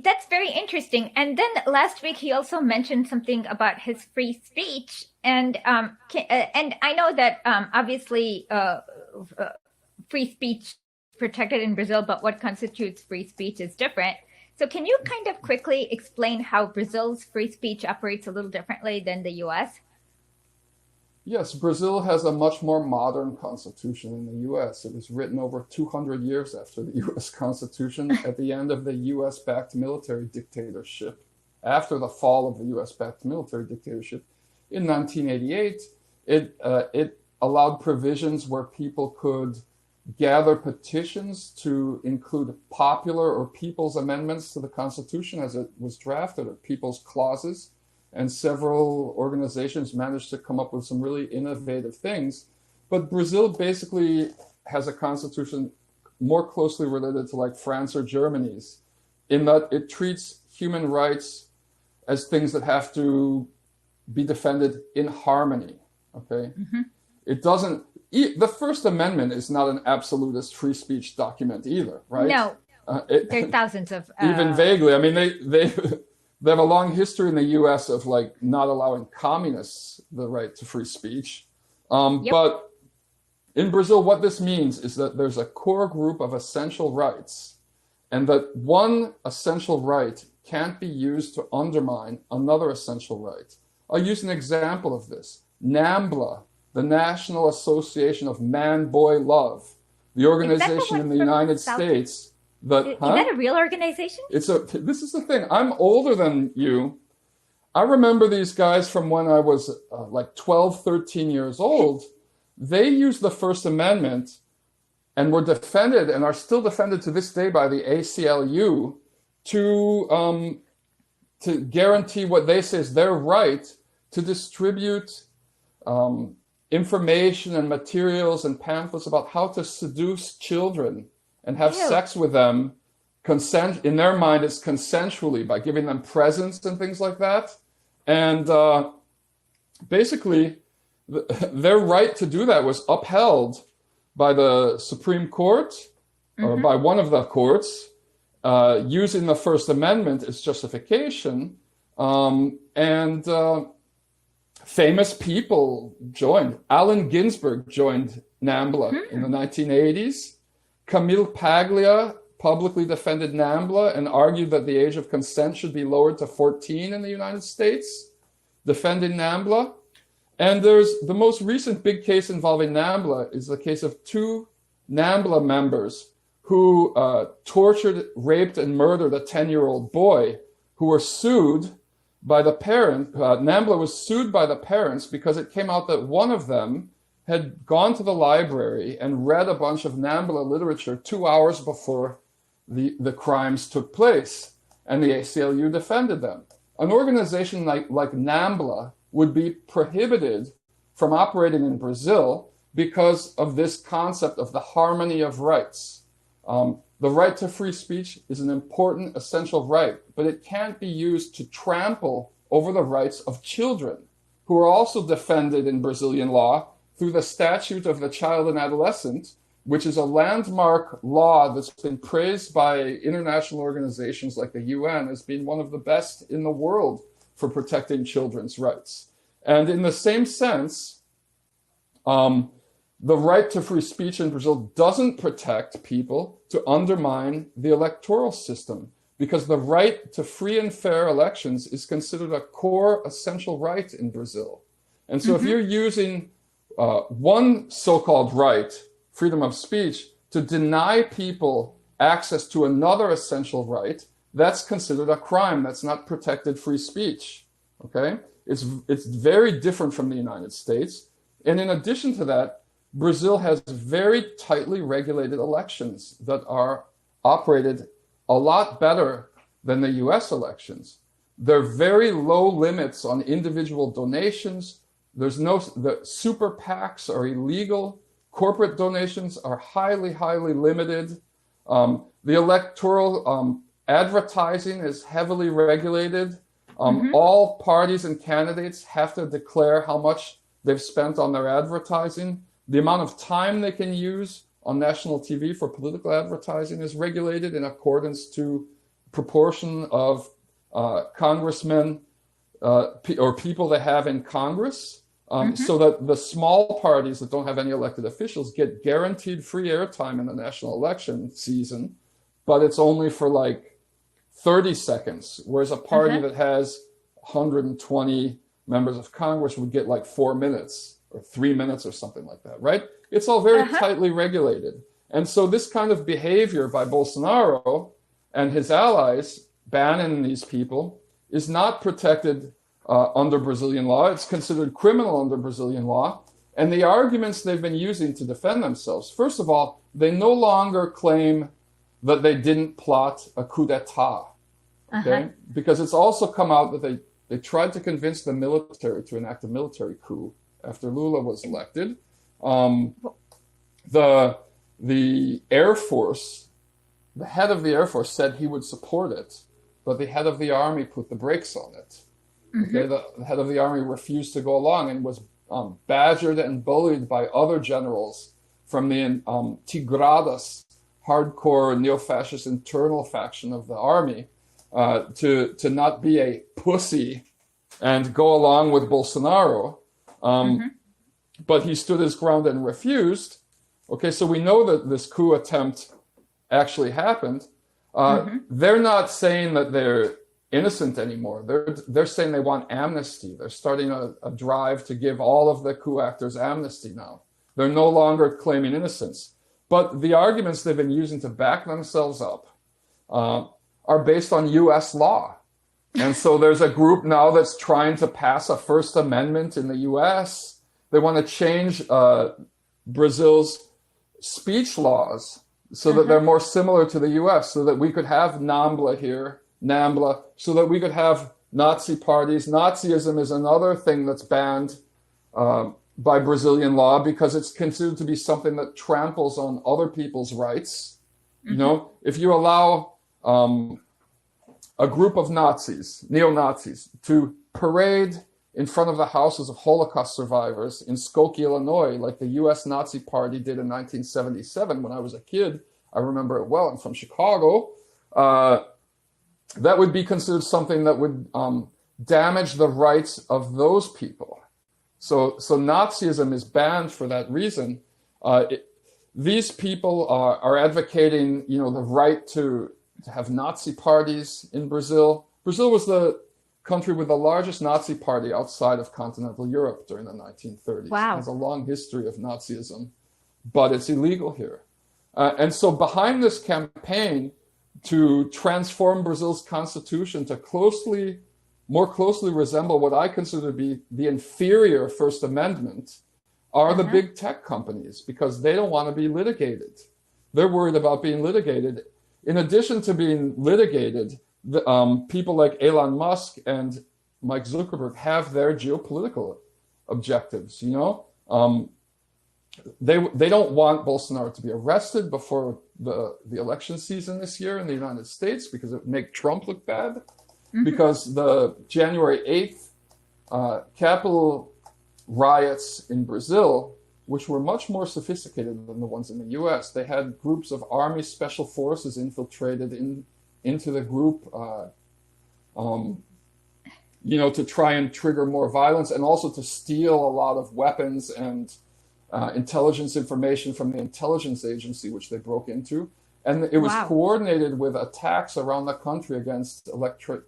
That's very interesting. And then last week, he also mentioned something about his free speech. And I know that obviously free speech protected in Brazil, but what constitutes free speech is different. So can you kind of quickly explain how Brazil's free speech operates a little differently than the US? Yes, Brazil has a much more modern constitution than the US. It was written over 200 years after the US Constitution at the end of the US-backed military dictatorship. After the fall of the US-backed military dictatorship in 1988, it allowed provisions where people could gather petitions to include popular or people's amendments to the Constitution as it was drafted, or people's clauses. And several organizations managed to come up with some really innovative things. But Brazil basically has a constitution more closely related to like France or Germany's, in that it treats human rights as things that have to be defended in harmony, okay? It doesn't, the First Amendment is not an absolutist free speech document either, right? No, there's thousands of... even vaguely, I mean, they have a long history in the U.S. of like not allowing communists the right to free speech. But in Brazil, what this means is that there's a core group of essential rights, and that one essential right can't be used to undermine another essential right. I'll use an example of this. NAMBLA, the National Association of Man-Boy Love, the organization in the United States that... Is that a real organization? This is the thing. I'm older than you. I remember these guys from when I was like 12, 13 years old. They used the First Amendment and were defended and are still defended to this day by the ACLU to guarantee what they say is their right to distribute information and materials and pamphlets about how to seduce children and have sex with them. Consent, in their mind, is consensually by giving them presents and things like that. And basically, their right to do that was upheld by the Supreme Court, or by one of the courts, using the First Amendment as justification. And famous people joined. Allen Ginsberg joined NAMBLA in the 1980s. Camille Paglia publicly defended NAMBLA and argued that the age of consent should be lowered to 14 in the United States, defending NAMBLA. And there's the most recent big case involving NAMBLA is the case of two NAMBLA members who tortured, raped, and murdered a 10-year-old boy who were sued by the parent. NAMBLA was sued by the parents because it came out that one of them had gone to the library and read a bunch of NAMBLA literature 2 hours before the crimes took place, and the ACLU defended them. An organization like NAMBLA would be prohibited from operating in Brazil because of this concept of the harmony of rights. The right to free speech is an important, essential right, but it can't be used to trample over the rights of children, who are also defended in Brazilian law through the Statute of the Child and Adolescent, which is a landmark law that's been praised by international organizations like the UN as being one of the best in the world for protecting children's rights. And in the same sense, the right to free speech in Brazil doesn't protect people to undermine the electoral system, because the right to free and fair elections is considered a core essential right in Brazil. And so if you're using one so-called right, freedom of speech, to deny people access to another essential right, that's considered a crime. That's not protected free speech. Okay? It's very different from the United States. And in addition to that, Brazil has very tightly regulated elections that are operated a lot better than the US elections. There are very low limits on individual donations. The super PACs are illegal. Corporate donations are highly, highly limited. The electoral advertising is heavily regulated. All parties and candidates have to declare how much they've spent on their advertising. The amount of time they can use on national TV for political advertising is regulated in accordance to proportion of congressmen or people they have in Congress, so that the small parties that don't have any elected officials get guaranteed free airtime in the national election season, but it's only for like 30 seconds, whereas a party that has 120 members of Congress would get like 4 minutes or 3 minutes or something like that, right? It's all very tightly regulated. And so this kind of behavior by Bolsonaro and his allies, banning these people, is not protected under Brazilian law. It's considered criminal under Brazilian law. And the arguments they've been using to defend themselves, first of all, they no longer claim that they didn't plot a coup d'etat, okay? Because it's also come out that they tried to convince the military to enact a military coup after Lula was elected. The Air Force, the head of the Air Force said he would support it, but the head of the army put the brakes on it. Okay, the head of the army refused to go along and was badgered and bullied by other generals from the Tigradas, hardcore neo-fascist internal faction of the army, to not be a pussy and go along with Bolsonaro. But he stood his ground and refused. Okay, so we know that this coup attempt actually happened. They're not saying that they're innocent anymore. They're saying they want amnesty. They're starting a drive to give all of the coup actors amnesty now. They're no longer claiming innocence. But the arguments they've been using to back themselves up are based on US law. And so there's a group now that's trying to pass a First Amendment in the US. They want to change Brazil's speech laws so that they're more similar to the US, so that we could have NAMBLA here, NAMBLA, so that we could have Nazi parties. Nazism is another thing that's banned by Brazilian law because it's considered to be something that tramples on other people's rights. You know, if you allow a group of Nazis, neo-Nazis, to parade in front of the houses of Holocaust survivors in Skokie, Illinois, like the US Nazi Party did in 1977 when I was a kid. I remember it well. I'm from Chicago. That would be considered something that would damage the rights of those people. So Nazism is banned for that reason. These people are advocating, you know, the right to have Nazi parties in Brazil. Brazil was the country with the largest Nazi party outside of continental Europe during the 1930s. Wow. It has a long history of Nazism, but it's illegal here. And so behind this campaign to transform Brazil's constitution to more closely resemble what I consider to be the inferior First Amendment are the big tech companies, because they don't want to be litigated. They're worried about being litigated. In addition to being litigated, people like Elon Musk and Mike Zuckerberg have their geopolitical objectives, you know? They don't want Bolsonaro to be arrested before the election season this year in the United States, because it would make Trump look bad. Because the January 8th Capitol riots in Brazil, which were much more sophisticated than the ones in the US, they had groups of Army Special Forces infiltrated into the group, you know, to try and trigger more violence, and also to steal a lot of weapons and intelligence information from the intelligence agency, which they broke into. And it was coordinated with attacks around the country against electric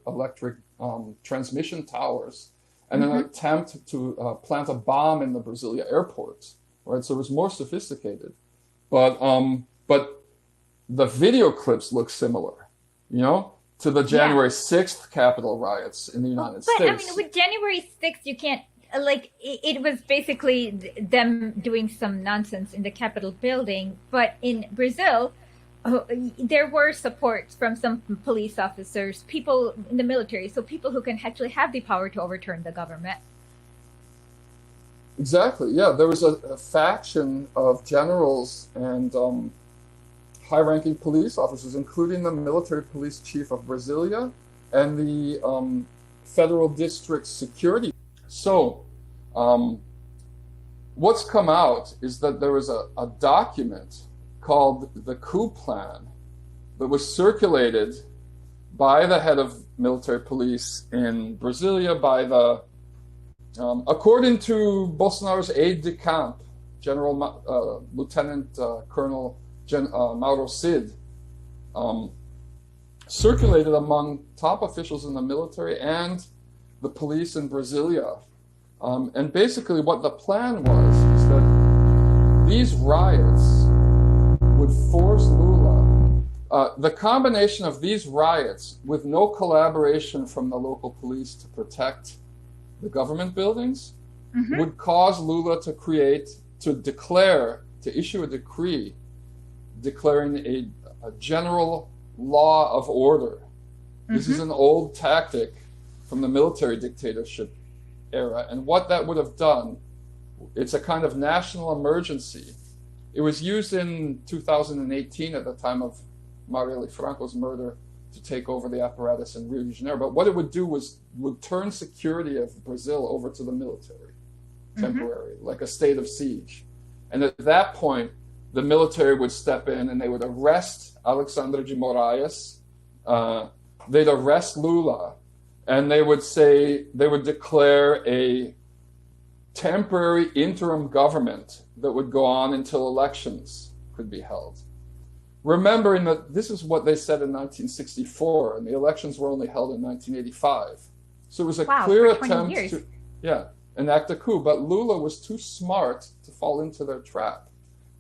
transmission towers, and an attempt to plant a bomb in the Brasilia airport. Right, so it was more sophisticated, but the video clips look similar, you know, to the January 6th Capitol riots in the United States. But I mean, with January 6th, you can't it was basically them doing some nonsense in the Capitol building, but in Brazil, there were supports from some police officers, people in the military, so people who can actually have the power to overturn the government. Exactly, yeah. There was a faction of generals and high-ranking police officers, including the military police chief of Brasilia and the federal district security. So what's come out is that there was a document called the coup plan that was circulated by the head of military police in Brasilia, by the according to Bolsonaro's aide-de-camp, Lieutenant Colonel Mauro Cid, circulated among top officials in the military and the police in Brasilia. And basically what the plan was is that these riots would force Lula, the combination of these riots with no collaboration from the local police to protect the government buildings, would cause Lula to issue a decree declaring a general law of order. This is an old tactic from the military dictatorship era. And what that would have done, it's a kind of national emergency. It was used in 2018 at the time of Marielle Franco's murder to take over the apparatus in Rio de Janeiro. But what it would do would turn security of Brazil over to the military, temporary, like a state of siege. And at that point, the military would step in and they would arrest Alexandre de Moraes. They'd arrest Lula, and they would declare a temporary interim government that would go on until elections could be held. remembering that this is what they said in 1964, and the elections were only held in 1985. So it was a clear attempt to enact a coup, but Lula was too smart to fall into their trap.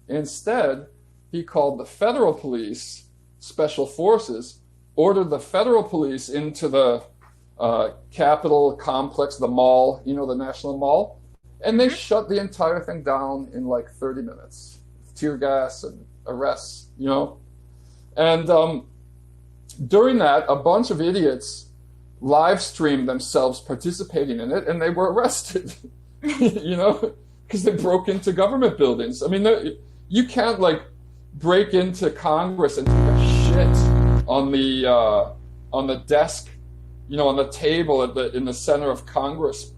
Instead, he called the federal police, special forces, ordered the federal police into the Capitol complex, the mall, the National Mall, and they shut the entire thing down in like 30 minutes. Tear gas and arrests, And during that, a bunch of idiots live streamed themselves participating in it, and they were arrested, because they broke into government buildings. I mean, you can't break into Congress and take a shit on the desk, on the table in the center of Congress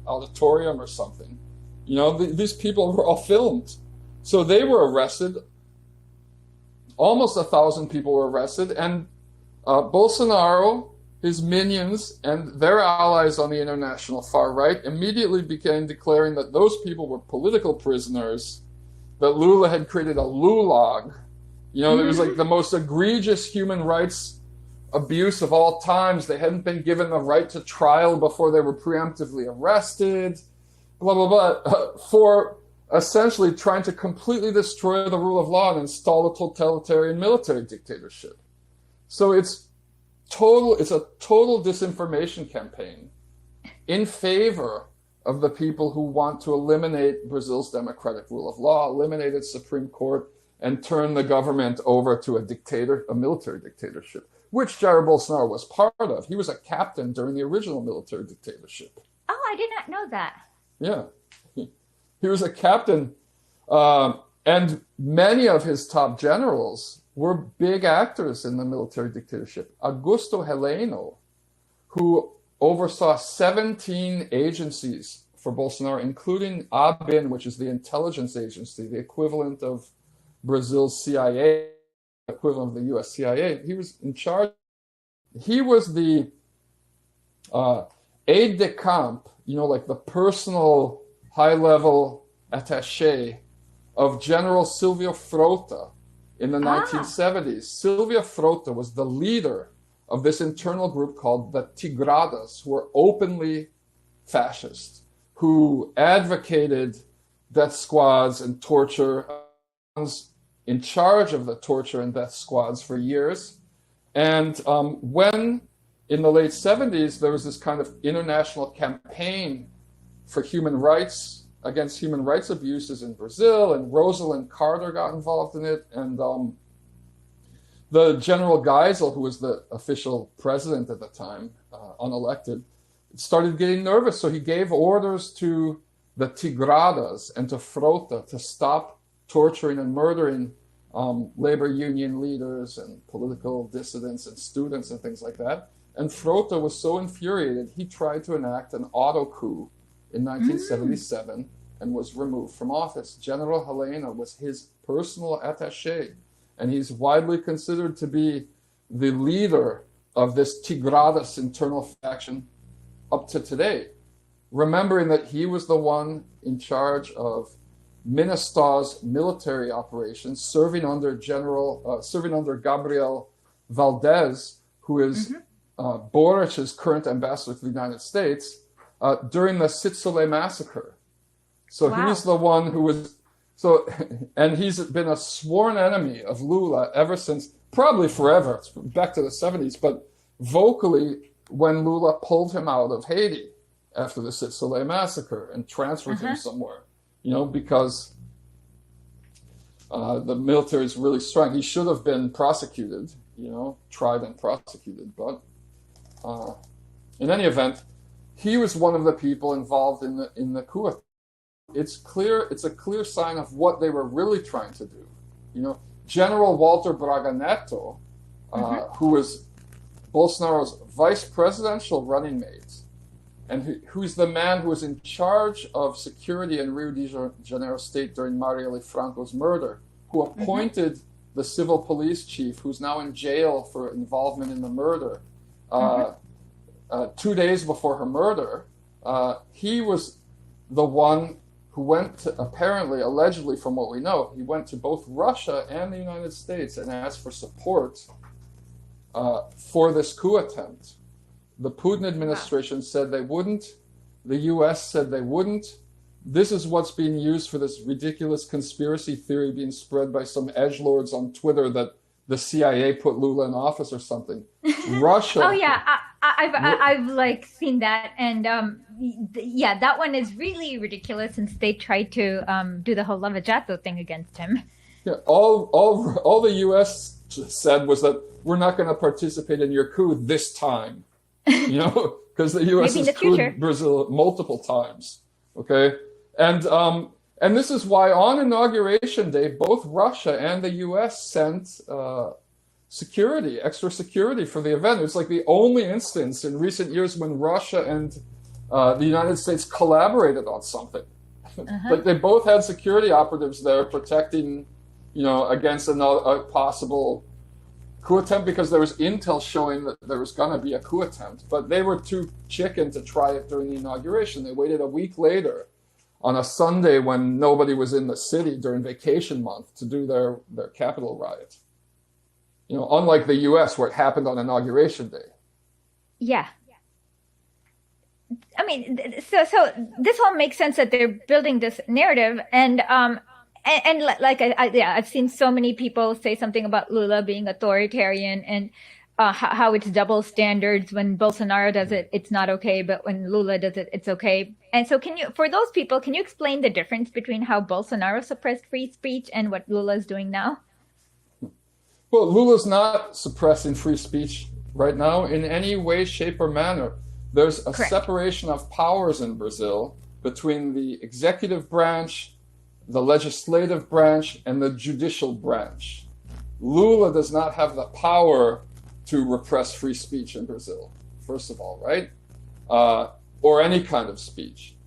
auditorium or something. These people were all filmed. So they were arrested. Almost 1,000 people were arrested. And Bolsonaro, his minions, and their allies on the international far right immediately began declaring that those people were political prisoners, that Lula had created a Lulag. It was the most egregious human rights abuse of all times. They hadn't been given the right to trial before they were preemptively arrested, blah, blah, blah, for essentially trying to completely destroy the rule of law and install a totalitarian military dictatorship. So it's a total disinformation campaign in favor of the people who want to eliminate Brazil's democratic rule of law, eliminate its Supreme Court, and turn the government over to a military dictatorship, which Jair Bolsonaro was part of. He was a captain during the original military dictatorship. Oh, I did not know that. Yeah. He was a captain, and many of his top generals were big actors in the military dictatorship. Augusto Heleno, who oversaw 17 agencies for Bolsonaro, including ABIN, which is the intelligence agency, the equivalent of Brazil's CIA, equivalent of the US CIA. He was in charge. He was the aide de camp, the personal high-level attaché of General Silvio Frota in the 1970s. Silvio Frota was the leader of this internal group called the Tigradas, who were openly fascist, who advocated death squads and torture, in charge of the torture and death squads for years. And when, in the late 70s, there was this kind of international campaign for human rights, against human rights abuses in Brazil, and Rosalind Carter got involved in it, and the General Geisel, who was the official president at the time, unelected, started getting nervous, so he gave orders to the Tigradas and to Frota to stop torturing and murdering labor union leaders and political dissidents and students and things like that. And Frota was so infuriated, he tried to enact an auto coup in 1977 and was removed from office. General Helena was his personal attaché, and he's widely considered to be the leader of this Tigradas internal faction up to today, remembering that he was the one in charge of Minastah's military operations, serving under Gabriel Valdez, who is Boric's current ambassador to the United States, during the Sitsole massacre. So he's the one who was, and he's been a sworn enemy of Lula ever since, probably forever, back to the 70s, but vocally when Lula pulled him out of Haiti after the Sitsole massacre and transferred him somewhere, because the military is really strong. He should have been prosecuted, tried and prosecuted, but in any event, he was one of the people involved in the coup. It's a clear sign of what they were really trying to do. General Walter Braga Neto, who was Bolsonaro's vice presidential running mate, and who's the man who was in charge of security in Rio de Janeiro state during Marielle Franco's murder, who appointed the civil police chief, who's now in jail for involvement in the murder, 2 days before her murder. He was the one who went to, apparently, allegedly, from what we know, he went to both Russia and the United States and asked for support for this coup attempt. The Putin administration said they wouldn't. The US said they wouldn't. This is what's being used for this ridiculous conspiracy theory being spread by some edgelords on Twitter that the CIA put Lula in office or something. Russia. Oh yeah, I've like seen that, and yeah, that one is really ridiculous since they tried to do the whole Lavajato thing against him. Yeah, all the U.S. said was that we're not going to participate in your coup this time, you know, because the U.S. has couped Brazil multiple times. Okay, and this is why on Inauguration Day, both Russia and the U.S. sent security, extra security for the event. It's like the only instance in recent years when Russia and the United States collaborated on something. Like they both had security operatives there protecting, you know, against a possible coup attempt, because there was intel showing that there was going to be a coup attempt. But they were too chicken to try it during the inauguration. They waited a week later on a Sunday when nobody was in the city during vacation month to do their Capitol riot. You know, unlike the U.S. where it happened on Inauguration Day. Yeah. I mean, so this all makes sense that they're building this narrative, and like I've seen so many people say something about Lula being authoritarian, and how it's double standards. When Bolsonaro does it, it's not okay, but when Lula does it, it's okay. And so for those people, can you explain the difference between how Bolsonaro suppressed free speech and what Lula is doing now? Well, Lula's not suppressing free speech right now in any way, shape, or manner. There's a separation of powers in Brazil between the executive branch, the legislative branch, and the judicial branch. Lula does not have the power to repress free speech in Brazil, first of all, right? Or any kind of speech.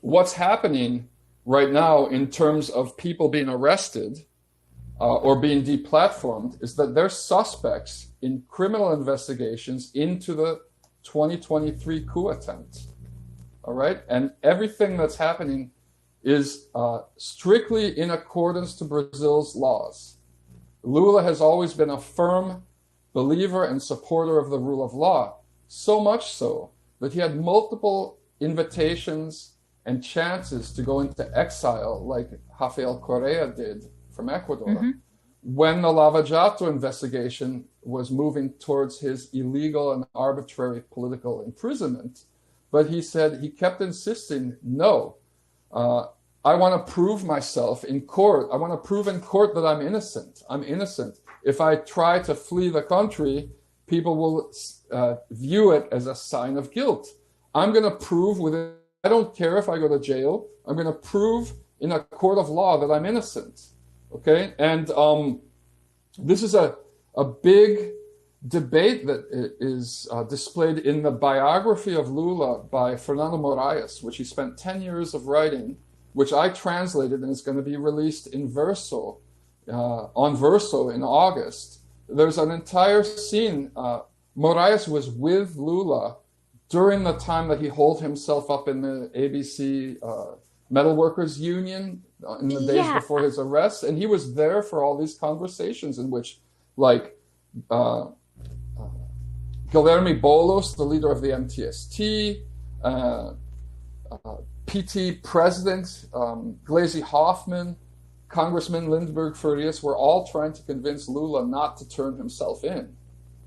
What's happening right now in terms of people being arrested or being deplatformed is that they're suspects in criminal investigations into the 2023 coup attempt, all right? And everything that's happening is strictly in accordance to Brazil's laws. Lula has always been a firm believer and supporter of the rule of law, so much so that he had multiple invitations and chances to go into exile like Rafael Correa did from Ecuador when the Lava Jato investigation was moving towards his illegal and arbitrary political imprisonment. But he said, he kept insisting, no, I want to prove myself in court. I want to prove in court that I'm innocent. I'm innocent. If I try to flee the country, people will view it as a sign of guilt. I'm going to prove within, I don't care if I go to jail. I'm going to prove in a court of law that I'm innocent. Okay? And this is a big debate that is displayed in the biography of Lula by Fernando Moraes, which he spent 10 years of writing, which I translated and is going to be released in Verso, on Verso in August. There's an entire scene. Moraes was with Lula during the time that he holed himself up in the ABC Metalworkers Union in the days before his arrest. And he was there for all these conversations in which, like, Guilherme Boulos, the leader of the MTST, PT President Gleisi Hoffmann, Congressman Lindbergh Farias were all trying to convince Lula not to turn himself in,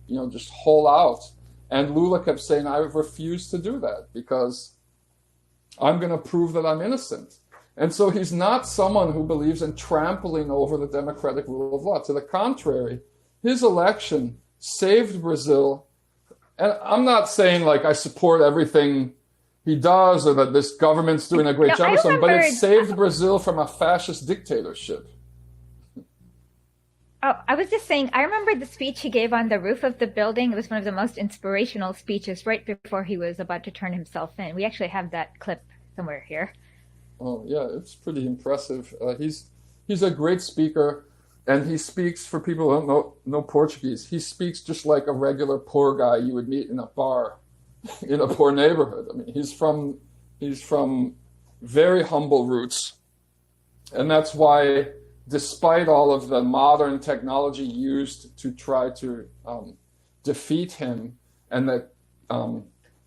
you know, just hole out. And Lula kept saying, I refuse to do that because I'm going to prove that I'm innocent. And so he's not someone who believes in trampling over the democratic rule of law. To the contrary, his election saved Brazil. And I'm not saying like I support everything he does or that this government's doing a great job or something, but it saved Brazil from a fascist dictatorship. Oh, I was just saying, I remember the speech he gave on the roof of the building. It was one of the most inspirational speeches right before he was about to turn himself in. We actually have that clip somewhere here. Oh, yeah, it's pretty impressive. He's a great speaker, and he speaks, for people who don't know Portuguese, he speaks just like a regular poor guy you would meet in a bar in a poor neighborhood. I mean, he's from very humble roots. And that's why, despite all of the modern technology used to try to defeat him and the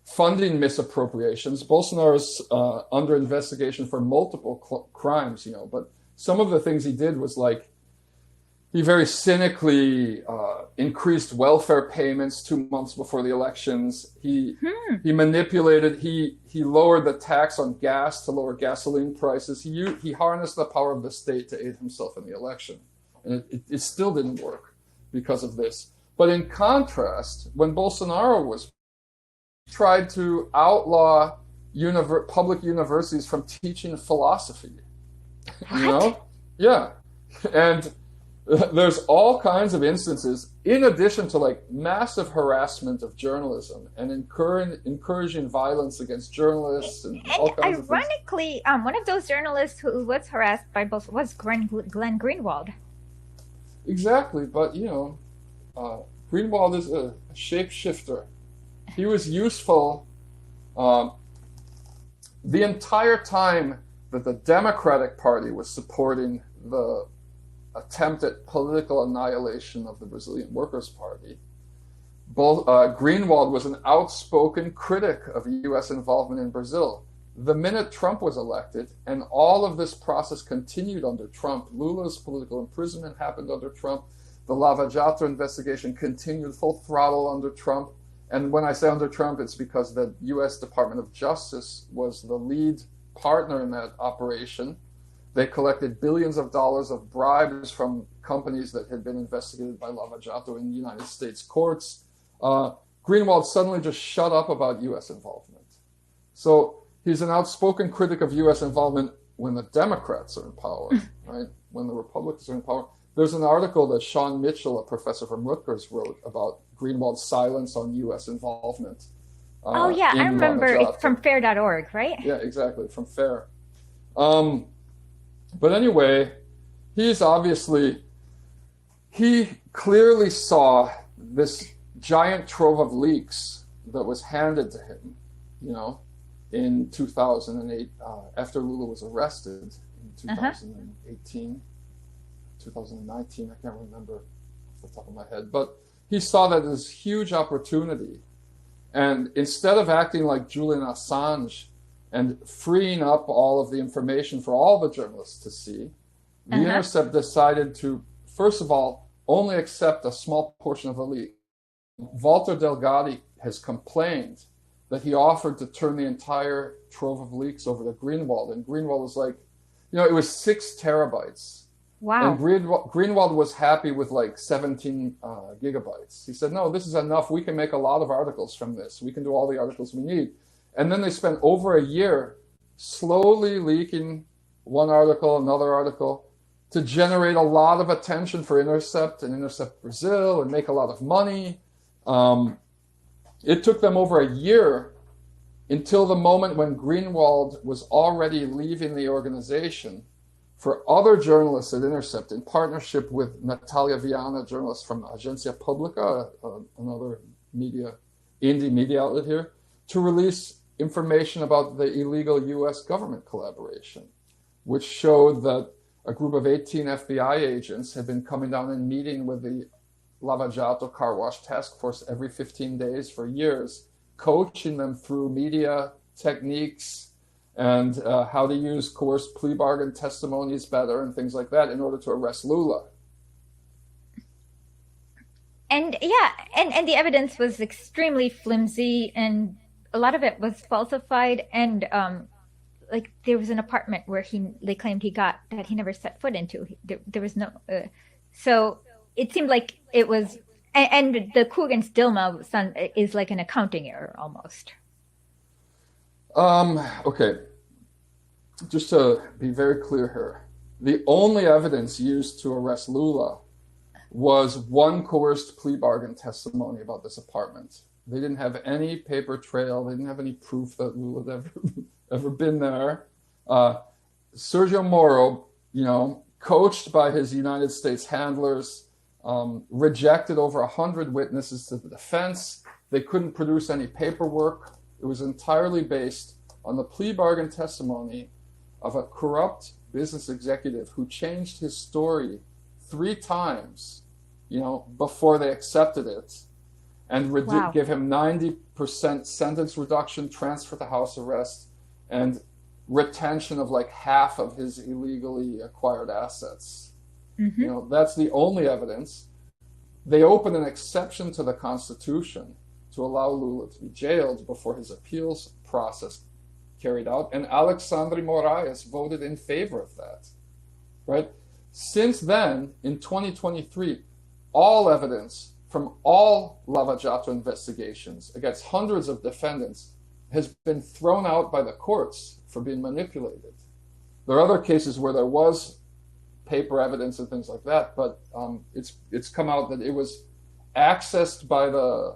funding misappropriations, Bolsonaro's under investigation for multiple crimes, but some of the things he did was like, he very cynically increased welfare payments 2 months before the elections. He manipulated. He lowered the tax on gas to lower gasoline prices. He harnessed the power of the state to aid himself in the election, and it still didn't work because of this. But in contrast, when Bolsonaro was tried to outlaw public universities from teaching philosophy, yeah, and there's all kinds of instances, in addition to like massive harassment of journalism and encouraging violence against journalists and all kinds of things. Ironically, one of those journalists who was harassed by both was Glenn Greenwald. Exactly, but Greenwald is a shapeshifter. He was useful the entire time that the Democratic Party was supporting the attempt at political annihilation of the Brazilian Workers' Party. Greenwald was an outspoken critic of U.S. involvement in Brazil. The minute Trump was elected, and all of this process continued under Trump, Lula's political imprisonment happened under Trump, the Lava Jato investigation continued full throttle under Trump. And when I say under Trump, it's because the U.S. Department of Justice was the lead partner in that operation. They collected billions of dollars of bribes from companies that had been investigated by Lava Jato in United States courts. Greenwald suddenly just shut up about U.S. involvement. So he's an outspoken critic of U.S. involvement when the Democrats are in power, right? When the Republicans are in power. There's an article that Sean Mitchell, a professor from Rutgers, wrote about Greenwald's silence on U.S. involvement. I remember. It's from fair.org, right? Yeah, exactly, from FAIR. But anyway, he clearly saw this giant trove of leaks that was handed to him, in 2008, after Lula was arrested in 2018, 2019, I can't remember off the top of my head. But he saw that as a huge opportunity. And instead of acting like Julian Assange and freeing up all of the information for all the journalists to see, The Intercept decided to, first of all, only accept a small portion of the leak. Walter Delgado has complained that he offered to turn the entire trove of leaks over to Greenwald, and Greenwald was like, it was 6 terabytes. Wow. And Greenwald was happy with like 17 gigabytes. He said, no, this is enough. We can make a lot of articles from this. We can do all the articles we need. And then they spent over a year slowly leaking one article, another article, to generate a lot of attention for Intercept and Intercept Brazil and make a lot of money. It took them over a year until the moment when Greenwald was already leaving the organization for other journalists at Intercept, in partnership with Natalia Viana, journalist from Agência Pública, another indie media outlet here, to release information about the illegal U.S. government collaboration, which showed that a group of 18 FBI agents had been coming down and meeting with the Lava Jato car wash task force every 15 days for years, coaching them through media techniques and how to use coerced plea bargain testimonies better and things like that in order to arrest Lula. And the evidence was extremely flimsy, and a lot of it was falsified. And like there was an apartment where they claimed he got that he never set foot into. There was no. So it seemed like it was, and the coup against Dilma is like an accounting error almost. Okay. Just to be very clear here, the only evidence used to arrest Lula was one coerced plea bargain testimony about this apartment. They didn't have any paper trail. They didn't have any proof that Lula had ever been there. Sergio Moro, coached by his United States handlers, rejected over 100 witnesses to the defense. They couldn't produce any paperwork. It was entirely based on the plea bargain testimony of a corrupt business executive who changed his story 3 times, before they accepted it, and give him 90% sentence reduction, transfer to house arrest, and retention of like half of his illegally acquired assets. Mm-hmm. That's the only evidence. They opened an exception to the Constitution to allow Lula to be jailed before his appeals process carried out, and Alexandre Moraes voted in favor of that, right? Since then, in 2023, all evidence from all Lava Jato investigations against hundreds of defendants has been thrown out by the courts for being manipulated. There are other cases where there was paper evidence and things like that, but it's come out that it was accessed by the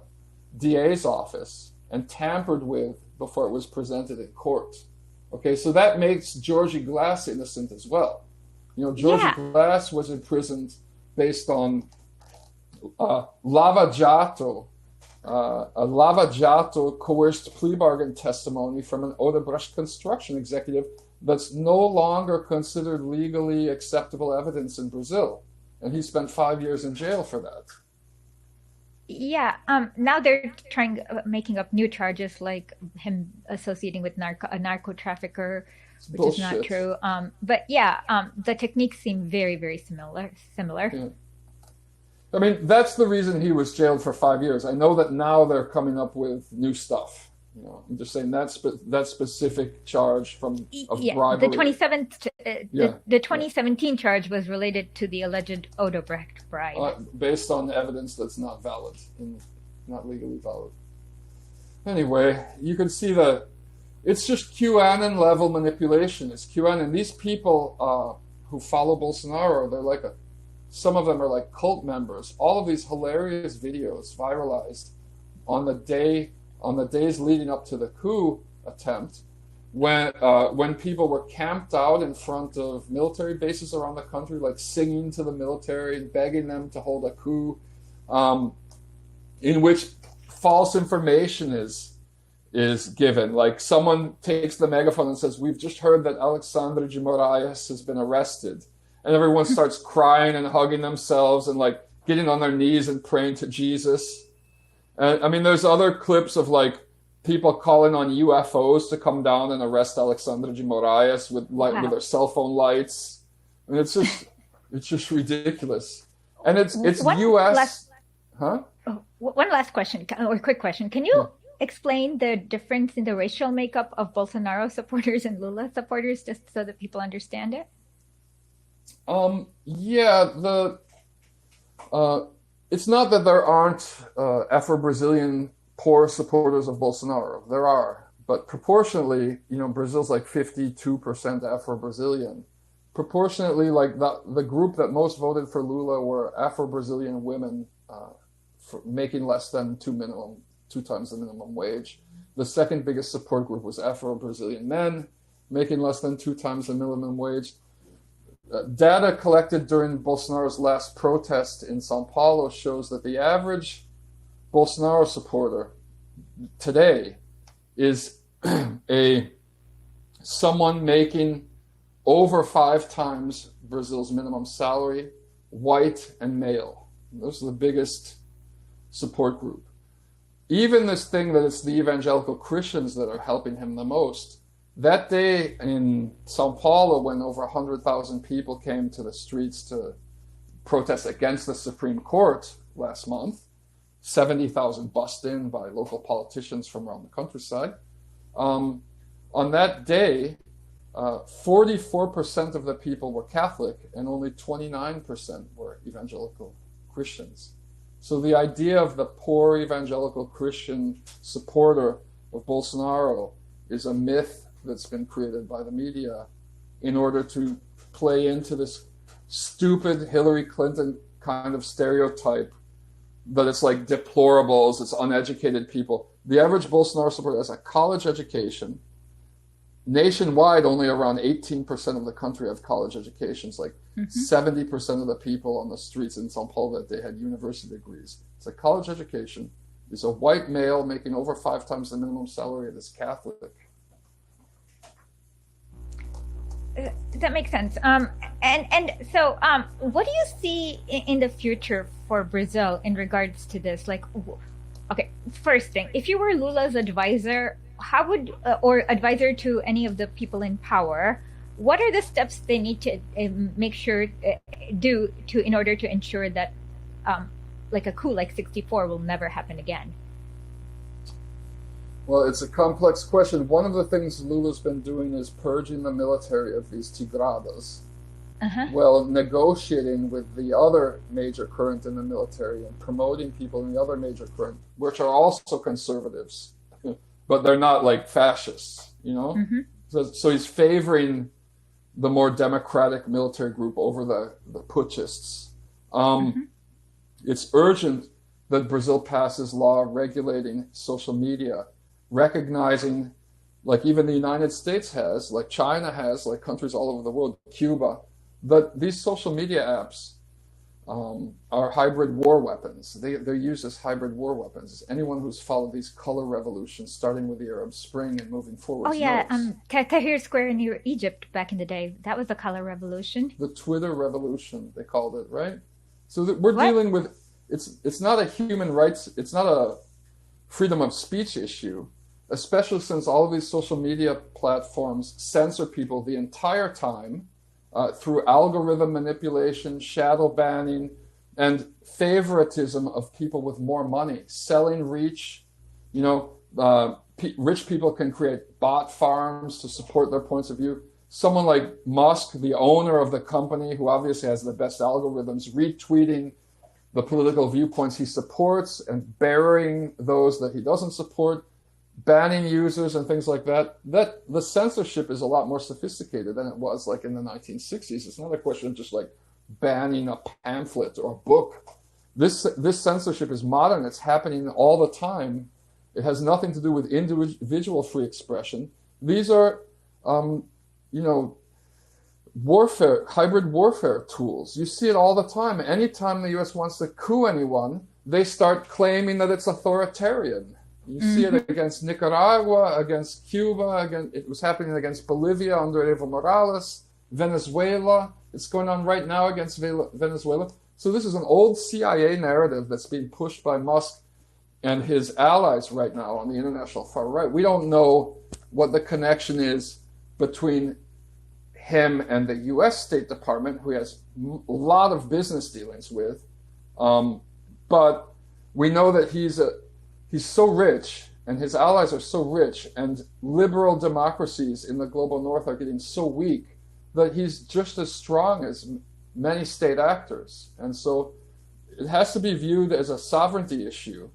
DA's office and tampered with before it was presented in court. Okay, so that makes Georgie Glass innocent as well. Georgie Glass was imprisoned based on Lava Jato, a Lava Jato coerced plea bargain testimony from an Odebrecht construction executive that's no longer considered legally acceptable evidence in Brazil. And he spent 5 years in jail for that. Yeah. Now they're making up new charges, like him associating with a narco trafficker, which Bullshit. is not true. But yeah, the techniques seem very, very similar. Yeah. I mean, that's the reason he was jailed for 5 years. I know that now they're coming up with new stuff. I'm just saying that specific charge of bribery. The 2017 charge was related to the alleged Odebrecht bribe. Based on evidence that's not valid and not legally valid. Anyway, you can see that it's just QAnon level manipulation. It's QAnon. These people who follow Bolsonaro, some of them are like cult members. All of these hilarious videos viralized on the days leading up to the coup attempt, when people were camped out in front of military bases around the country, like singing to the military and begging them to hold a coup, in which false information is given. Like someone takes the megaphone and says, "We've just heard that Alexandre de Moraes has been arrested," and everyone starts crying and hugging themselves and like getting on their knees and praying to Jesus. And I mean, there's other clips of like people calling on UFOs to come down and arrest Alexandre de Moraes with their cell phone lights. I mean, it's just ridiculous. And it's U.S. One last question, or quick question. Can you explain the difference in the racial makeup of Bolsonaro supporters and Lula supporters, just so that people understand it? It's not that there aren't Afro-Brazilian poor supporters of Bolsonaro. There are. But proportionately, Brazil's like 52% Afro-Brazilian. Proportionately, like the group that most voted for Lula were Afro-Brazilian women for making less than 2 times the minimum wage. The second biggest support group was Afro-Brazilian men, making less than 2 times the minimum wage. Data collected during Bolsonaro's last protest in Sao Paulo shows that the average Bolsonaro supporter today is someone making over 5 times Brazil's minimum salary, white and male. Those are the biggest support group. Even this thing that it's the evangelical Christians that are helping him the most. That day in Sao Paulo, when over 100,000 people came to the streets to protest against the Supreme Court last month, 70,000 bussed in by local politicians from around the countryside. On that day, 44% of the people were Catholic and only 29% were evangelical Christians. So the idea of the poor evangelical Christian supporter of Bolsonaro is a myth that's been created by the media in order to play into this stupid Hillary Clinton kind of stereotype that it's like deplorables, it's uneducated people. The average Bolsonaro supporter has a college education. Nationwide, only around 18% of the country have college educations. Like 70% of the people on the streets in Sao Paulo that day had university degrees. It's a college education. He's a white male making over 5 times the minimum salary and is Catholic. That makes sense. And so, what do you see in the future for Brazil in regards to this? Like, okay, first thing, if you were Lula's advisor, how would or advisor to any of the people in power, what are the steps they need to make sure do to in order to ensure that, like a coup like '64 will never happen again? Well, it's a complex question. One of the things Lula's been doing is purging the military of these tigradas, while negotiating with the other major current in the military and promoting people in the other major current, which are also conservatives, but they're not like fascists, you know? So he's favoring the more democratic military group over the putschists. It's urgent that Brazil passes law regulating social media, recognizing, like even the United States has, like China has, like countries all over the world, Cuba, that these social media apps are hybrid war weapons. They're used as hybrid war weapons. Anyone who's followed these color revolutions, starting with the Arab Spring and moving forward. Oh yeah, Tahrir Square near Egypt back in the day. That was the color revolution. The Twitter revolution, they called it, right? So that we're dealing with, it's not a human rights, it's not a freedom of speech issue, especially since all of these social media platforms censor people the entire time through algorithm manipulation, shadow banning, and favoritism of people with more money, selling reach. You know, rich people can create bot farms to support their points of view. Someone like Musk, the owner of the company, who obviously has the best algorithms, retweeting the political viewpoints he supports and burying those that he doesn't support, banning users and things like that. That the censorship is a lot more sophisticated than it was like in the 1960s. It's not a question of just like banning a pamphlet or a book. This censorship is modern. It's happening all the time. It has nothing to do with individual free expression. These are, warfare, hybrid warfare tools. You see it all the time. Anytime the U.S. wants to coup anyone, they start claiming that it's authoritarian. You see it against Nicaragua, against Cuba, it was happening against Bolivia under Evo Morales, Venezuela. It's going on right now against Venezuela. So this is an old CIA narrative that's being pushed by Musk and his allies right now on the international far right. We don't know what the connection is between him and the U.S. State Department, who has a lot of business dealings with. But we know that he's so rich, and his allies are so rich, and liberal democracies in the global north are getting so weak that he's just as strong as many state actors. And so it has to be viewed as a sovereignty issue.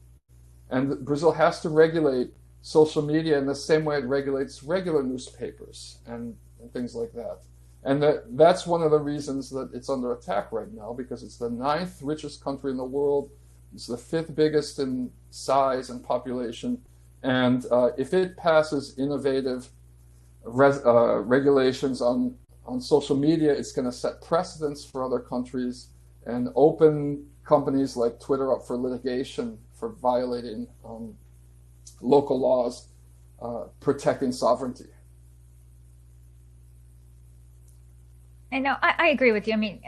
And Brazil has to regulate social media in the same way it regulates regular newspapers and things like that. And that's one of the reasons that it's under attack right now, because it's the 9th richest country in the world. It's the 5th biggest in size and population. And if it passes innovative regulations on social media, it's going to set precedents for other countries and open companies like Twitter up for litigation for violating local laws protecting sovereignty. I know, I agree with you. I mean,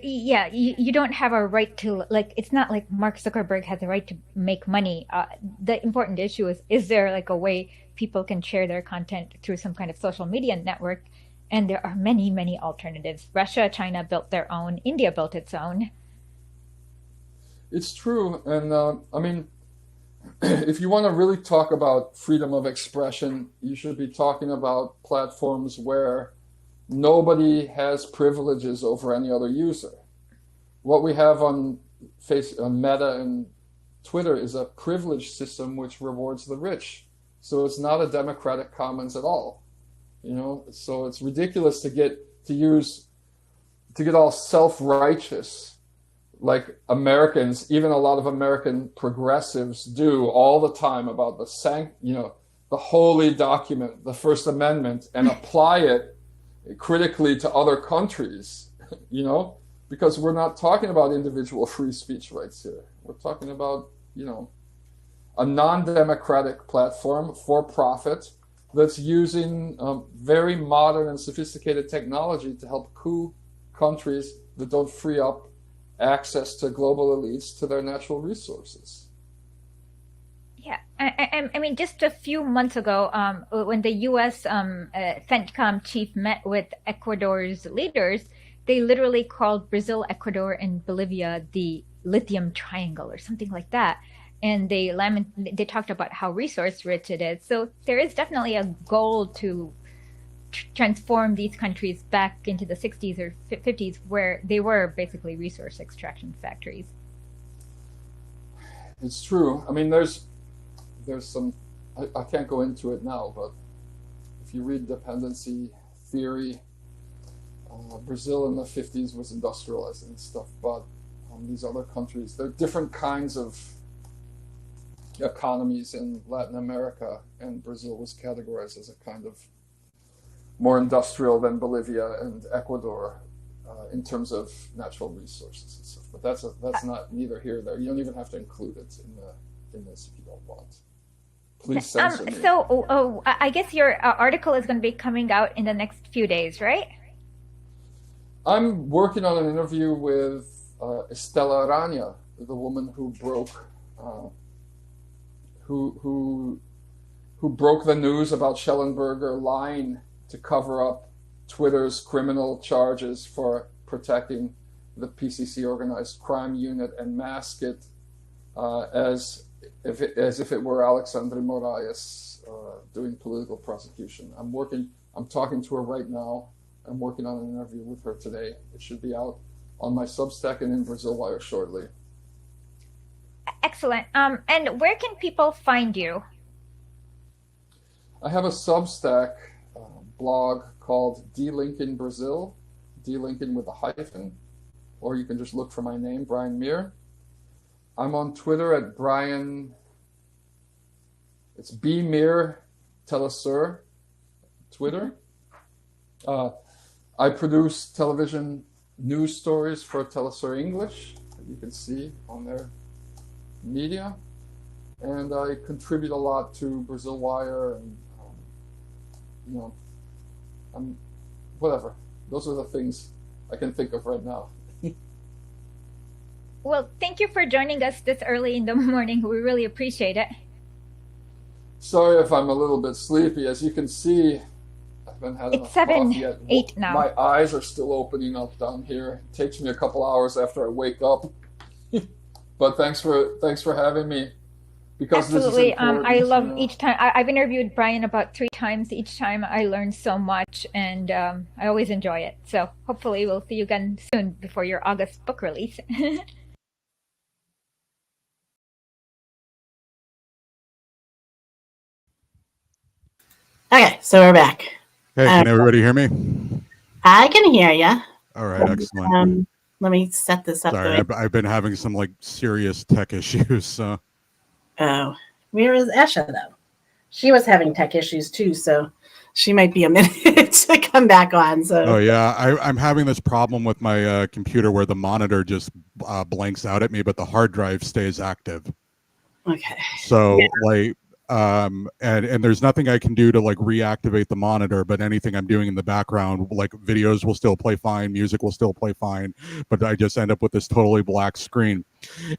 yeah, you don't have a right to, like, it's not like Mark Zuckerberg has a right to make money. The important issue is there like a way people can share their content through some kind of social media network? And there are many, many alternatives. Russia, China built their own. India built its own. It's true. And I mean, if you want to really talk about freedom of expression, you should be talking about platforms where nobody has privileges over any other user. What we have on Meta and Twitter is a privilege system which rewards the rich. So it's not a democratic commons at all. You know, so it's ridiculous to get all self-righteous like Americans, even a lot of American progressives do all the time about the holy document, the First Amendment, and apply it critically to other countries, because we're not talking about individual free speech rights here. We're talking about, a non-democratic platform for profit that's using very modern and sophisticated technology to help coup countries that don't free up access to global elites to their natural resources. Yeah, I mean, just a few months ago, when the U.S. CENTCOM chief met with Ecuador's leaders, they literally called Brazil, Ecuador, and Bolivia the Lithium Triangle or something like that. And they talked about how resource rich it is. So there is definitely a goal to transform these countries back into the 60s or 50s, where they were basically resource extraction factories. It's true. I mean, there's some, I can't go into it now, but if you read dependency theory, Brazil in the 50s was industrializing stuff, but these other countries, there are different kinds of economies in Latin America, and Brazil was categorized as a kind of more industrial than Bolivia and Ecuador in terms of natural resources and stuff. But that's not neither here nor there. You don't even have to include it in this if you don't want. Please censor me. So I guess your article is going to be coming out in the next few days, right? I'm working on an interview with Estela Arana, the woman who broke who broke the news about Schellenberger lying to cover up Twitter's criminal charges for protecting the PCC organized crime unit and mask it as if it were Alexandre Moraes doing political prosecution. I'm talking to her right now. I'm working on an interview with her today. It should be out on my Substack and in Brazil Wire shortly. Excellent. And where can people find you? I have a Substack blog called D-Lincoln Brazil, D-Lincoln with a hyphen, or you can just look for my name, Brian Mier. I'm on Twitter at Brian, it's B Mier Telesur, Twitter. I produce television news stories for Telesur English, that you can see on their media. And I contribute a lot to Brazil Wire and, whatever. Those are the things I can think of right now. Well, thank you for joining us this early in the morning. We really appreciate it. Sorry if I'm a little bit sleepy. As you can see, I haven't had enough coffee yet. 8 now. My eyes are still opening up down here. It takes me a couple hours after I wake up. But thanks for having me. Because absolutely. This is important, I love each time. I've interviewed Brian about 3 times. Each time I learn so much, and I always enjoy it. So hopefully we'll see you again soon before your August book release. Okay, so we're back. Hey, can everybody hear me? I can hear you. All right, excellent. Let me set this up. Sorry, I've been having some serious tech issues. So. Oh, where is Esha though? She was having tech issues too, so she might be a minute to come back on. So. Oh yeah, I'm having this problem with my computer where the monitor just blanks out at me, but the hard drive stays active. Okay. So and there's nothing I can do to reactivate the monitor, but anything I'm doing in the background, videos will still play fine, music will still play fine, but I just end up with this totally black screen.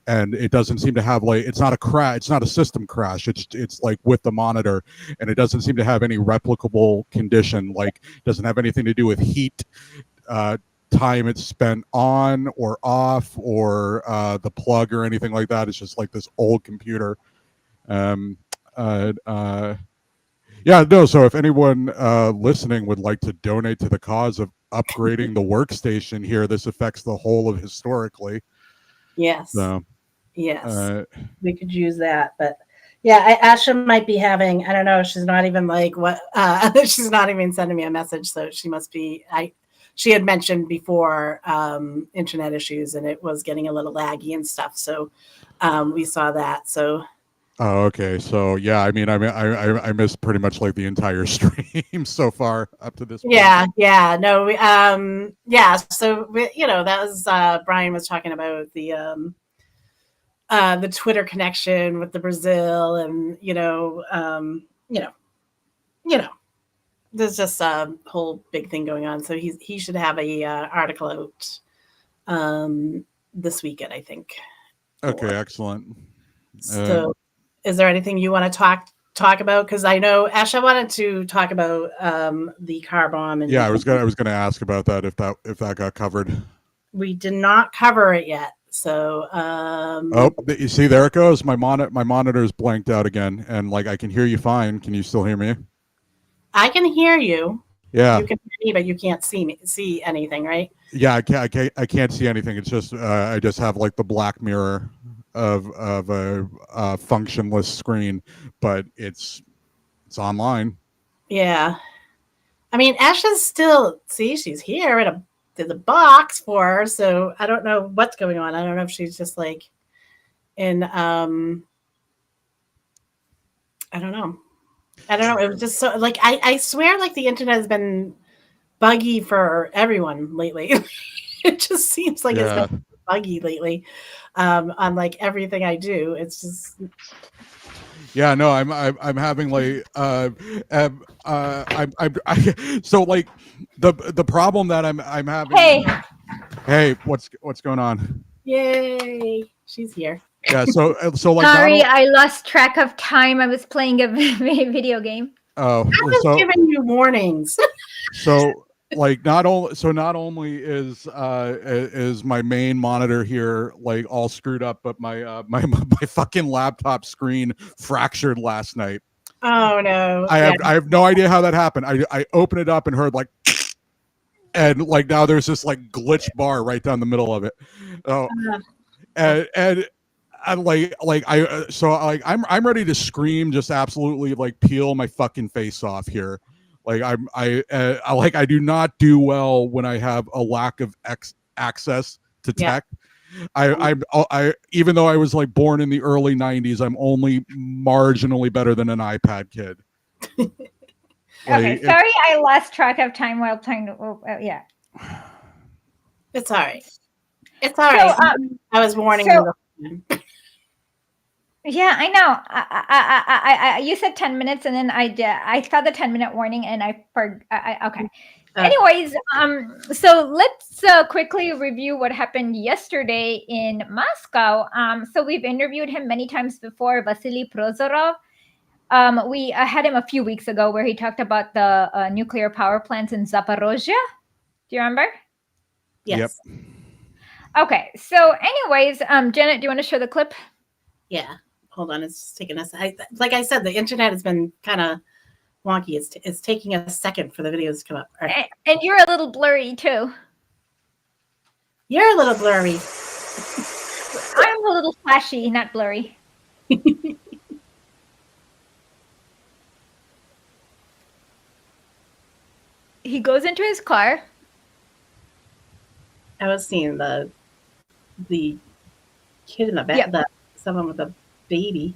And it doesn't seem to have it's not a crash, it's not a system crash, it's with the monitor, and it doesn't seem to have any replicable condition, doesn't have anything to do with heat, time it's spent on or off, or the plug or anything like that. It's just this old computer. So if anyone listening would like to donate to the cause of upgrading the workstation here, this affects the whole of Historically. Yes. So, yes. We could use that, but yeah, Asha might be having, I don't know, she's not even she's not even sending me a message, so she must be, she had mentioned before internet issues, and it was getting a little laggy and stuff, so we saw that, so. Oh, okay. So yeah, I missed pretty much the entire stream so far up to this point. Yeah, no, so that was Brian was talking about the Twitter connection with the Brazil, and there's just a whole big thing going on. So he should have a article out this weekend, I think. Okay, excellent. So, is there anything you want to talk about? Because I know Asha wanted to talk about the car bomb, and Yeah, I was gonna ask about that if that got covered. we did not cover it yet. So, You see, there it goes. My monitor's blanked out again, and like I can hear you fine. Can you still hear me? I can hear you. Yeah. You can hear me, but you can't see anything, right? Yeah, I can't see anything. It's just I just have like the black mirror of a functionless screen, but it's online. Yeah. I mean, Asha's still, she's here in the box for her, so I don't know what's going on. I don't know if she's just like in, I don't know. It was just so, like, I swear, like, the internet has been buggy for everyone lately. It just seems like it's been buggy lately on, like, everything I do. It's just... Yeah, no, I'm having like so like the problem that I'm having. Hey, what's going on? Yay, she's here. Yeah, so like. Sorry, I lost track of time. I was playing a video game. Oh, I was giving you warnings. So like not only is my main monitor here like all screwed up, but my fucking laptop screen fractured last night. Oh no. I have no idea how that happened. I opened it up and heard like and like now there's this like glitch bar right down the middle of it. Oh, and I'm ready to scream, just absolutely like peel my fucking face off here. Like I do not do well when I have a lack of access to tech. I even though I was like born in the early 90s, I'm only marginally better than an iPad kid. Okay, sorry, I lost track of time while trying to. Yeah, it's all right. It's all right. I was warning you. Yeah, I know. I you said 10 minutes, and then I saw the 10-minute warning, and I forgot. Okay. Anyways, so let's quickly review what happened yesterday in Moscow. So we've interviewed him many times before, Vasily Prozorov. We had him a few weeks ago where he talked about the nuclear power plants in Zaporozhye. Do you remember? Yes. Yep. Okay. So anyways, Janet, do you want to show the clip? Yeah. Hold on. It's taking us. Like I said, the internet has been kind of wonky. It's taking a second for the videos to come up. Right. And you're a little blurry too. You're a little blurry. I'm a little flashy, not blurry. He goes into his car. I was seeing the kid in the back, someone with a baby.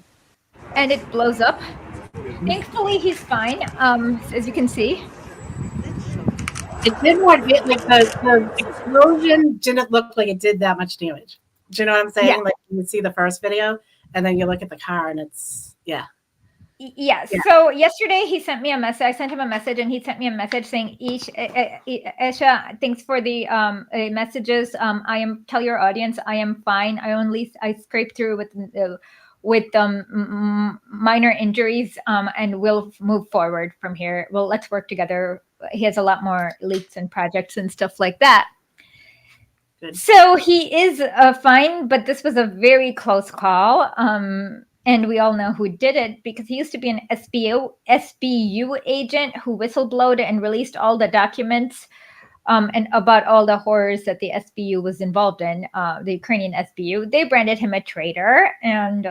And it blows up. Thankfully, he's fine, as you can see. It did more, like the explosion didn't look like it did that much damage. Do you know what I'm saying? Yeah. Like you see the first video, and then you look at the car, and it's, yeah. So yesterday he sent me a message. I sent him a message, and he sent me a message saying, Esha, thanks for the messages. Tell your audience I am fine. I scraped through with minor injuries, and we'll move forward from here. Well, let's work together. He has a lot more leaks and projects and stuff like that. Good. So he is fine, but this was a very close call. And we all know who did it because he used to be an SBU agent who whistleblowed and released all the documents and about all the horrors that the SBU was involved in, the Ukrainian SBU. They branded him a traitor. And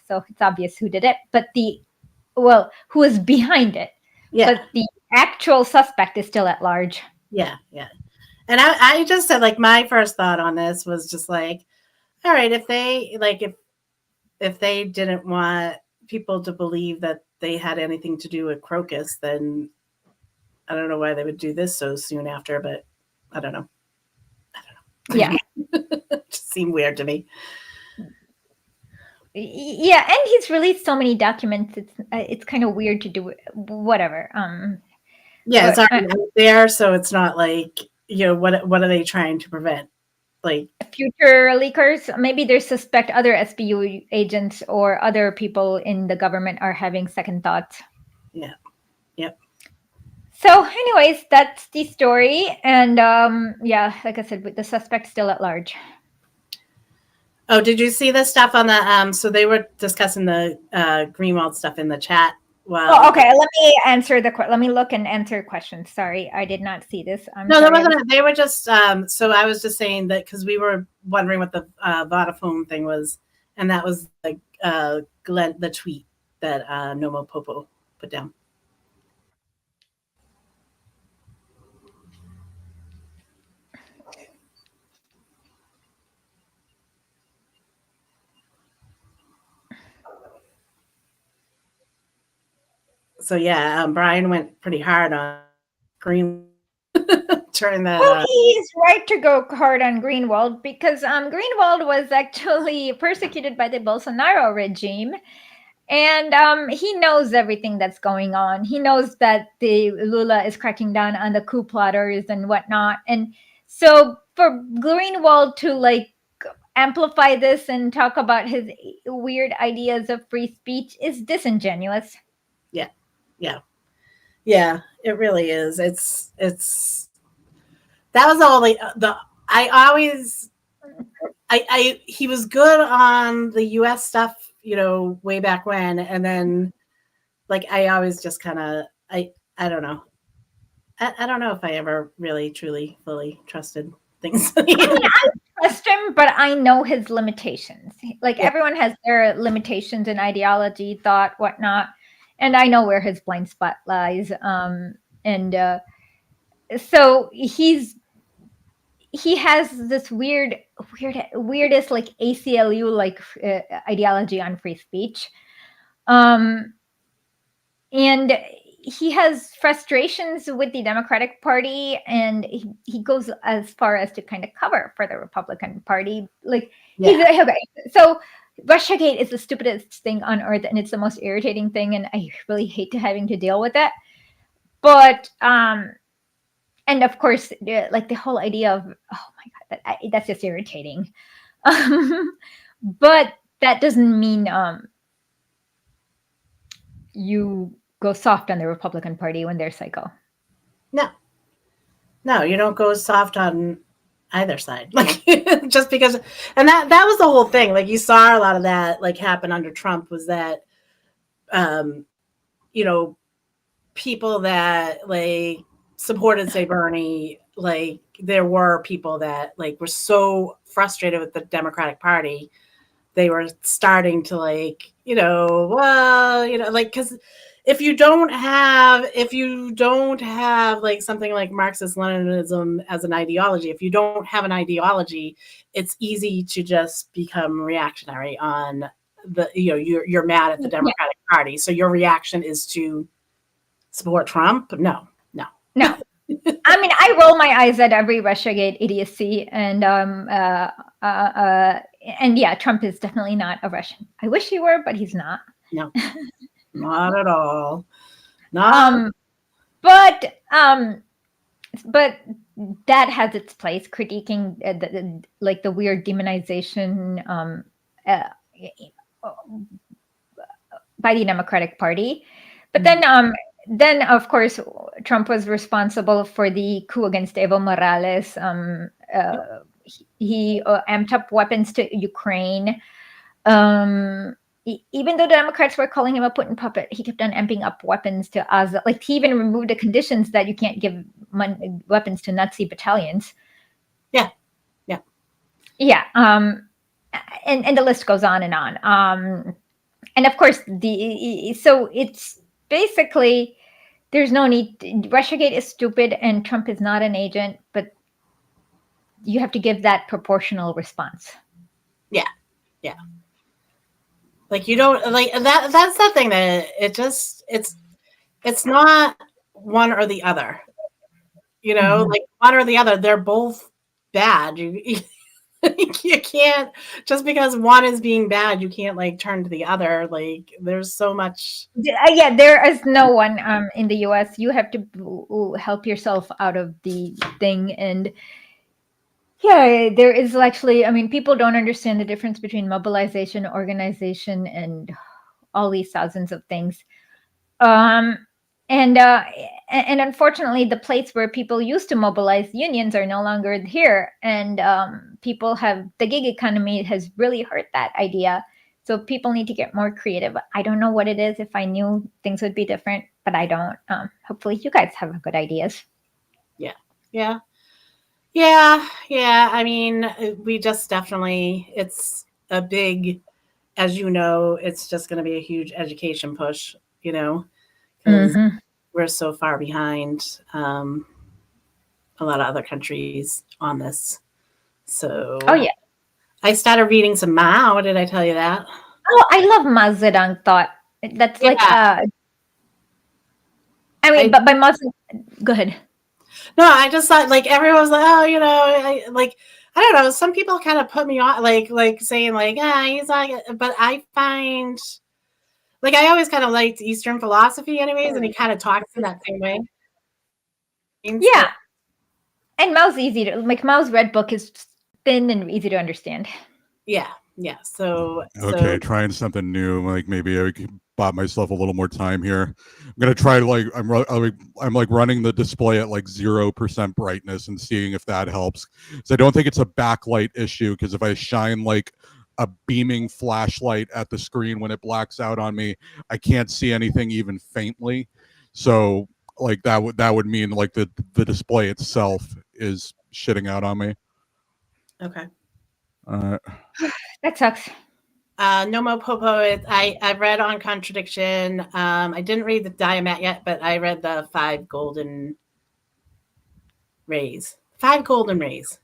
so it's obvious who did it. But who is behind it. Yeah. But the actual suspect is still at large. Yeah, yeah. And I just said, like, my first thought on this was just like, all right, if they didn't want people to believe that they had anything to do with Crocus, then I don't know why they would do this so soon after, but I don't know. Yeah. It just seemed weird to me. Yeah, and he's released so many documents. It's kind of weird to do it. Whatever. Yeah, it's But already out there, so it's not like, what are they trying to prevent? Like, future leakers, maybe they suspect other SBU agents or other people in the government are having second thoughts. yeah, yep. So, anyways, that's the story, and yeah, like I said, the suspect's still at large. Oh, did you see the stuff on the so they were discussing the Greenwald stuff in the chat? Well, Oh, okay. Let me answer let me look and answer questions. Sorry, I did not see this. no, there Sorry. wasn't. They were just. So I was just saying that because we were wondering what the Vodafone thing was, and that was like Glenn, the tweet that Nomo Popo put down. So yeah, Brian went pretty hard on Green during that. Well, he's right to go hard on Greenwald because Greenwald was actually persecuted by the Bolsonaro regime, and he knows everything that's going on. He knows that the Lula is cracking down on the coup plotters and whatnot, and so for Greenwald to like amplify this and talk about his weird ideas of free speech is disingenuous. Yeah, it really is. It's that was all the I always I he was good on the US stuff, way back when, and then like I always just kind of I don't know. I don't know if I ever really truly fully trusted things. I mean, I trust him, but I know his limitations. Like everyone has their limitations in ideology, thought, whatnot, and I know where his blind spot lies. And so he has this weirdest like ACLU like ideology on free speech, and he has frustrations with the Democratic Party, and he goes as far as to kind of cover for the Republican Party. Like he's okay. So Russiagate is the stupidest thing on earth, and it's the most irritating thing, and I really hate having to deal with it. But and of course, like the whole idea of oh my god, that's just irritating. But that doesn't mean you go soft on the Republican Party when they're psycho. No, you don't go soft on either side. Like just because, and that was the whole thing. Like you saw a lot of that like happen under Trump was that, people that like supported say Bernie, like there were people that like were so frustrated with the Democratic Party, they were starting to like, like because if you don't have like something like Marxist Leninism as an ideology, if you don't have an ideology, it's easy to just become reactionary on the you're mad at the Democratic Party, so your reaction is to support Trump. No. I mean, I roll my eyes at every Russiagate idiocy, and yeah, Trump is definitely not a Russian. I wish he were, but he's not. No, not at all. But that has its place, critiquing the weird demonization by the Democratic Party. But then of course Trump was responsible for the coup against Evo Morales. He amped up weapons to Ukraine. Even though the Democrats were calling him a Putin puppet, he kept on amping up weapons to Azov. Like he even removed the conditions that you can't give weapons to Nazi battalions. Yeah. And the list goes on and on. And of course, so it's basically there's no need. Russiagate is stupid, and Trump is not an agent, but you have to give that proportional response. Yeah. Like you don't like that. That's the thing that it's not one or the other. Like one or the other. They're both bad. You can't, just because one is being bad, you can't like turn to the other. Like there's so much. Yeah, there is no one in the US. You have to help yourself out of the thing. And yeah, there is actually, I mean, people don't understand the difference between mobilization, organization, and all these thousands of things. Um, and uh, and unfortunately, the place where people used to mobilize, unions, are no longer here, and people have, the gig economy has really hurt that idea. So people need to get more creative. I don't know what it is. If I knew, things would be different, but I don't. Hopefully, you guys have good ideas. Yeah, yeah, yeah. I mean, we just definitely, it's a big, as you know, it's just going to be a huge education push. Because we're so far behind a lot of other countries on this. So, Oh yeah. I started reading some Mao. Did I tell you that? Oh, I love Mao Zedong thought. That's like I mean, but by Mao Zedong, go ahead. No, I just thought like everyone was like, oh, I don't know. Some people kind of put me on, like saying like, he's like, but I find, like, I always kind of liked Eastern philosophy, anyways, and he kind of talks in that same way. Yeah, and Mao's easy to like. Mao's red book is thin and easy to understand. Yeah. So okay, trying something new. Like maybe I could bought myself a little more time here. I'm gonna try like I'm like running the display at like 0% brightness and seeing if that helps. So I don't think it's a backlight issue, because if I shine like a beaming flashlight at the screen when it blacks out on me, I can't see anything even faintly. So like that would mean like the display itself is shitting out on me. Okay. That sucks. Nomo Popo, I've read On Contradiction. I didn't read the Diamat yet, but I read the 5 Golden Rays. 5 Golden Rays.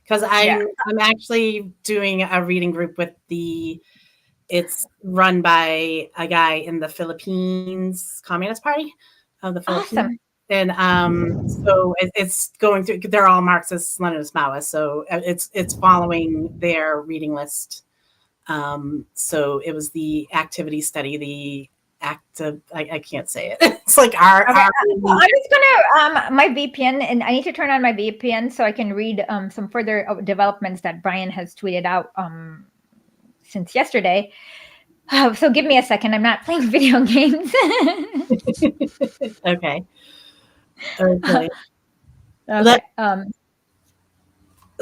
Because I'm actually doing a reading group with it's run by a guy in the Philippines Communist Party of the Philippines. Awesome. And so it's going through, they're all Marxist, Leninist, Maoist. So it's following their reading list. So it was the activity study, the active, I can't say it. It's like our I'm just gonna my VPN, and I need to turn on my VPN so I can read some further developments that Brian has tweeted out since yesterday. So give me a second. I'm not playing video games. Okay. Okay.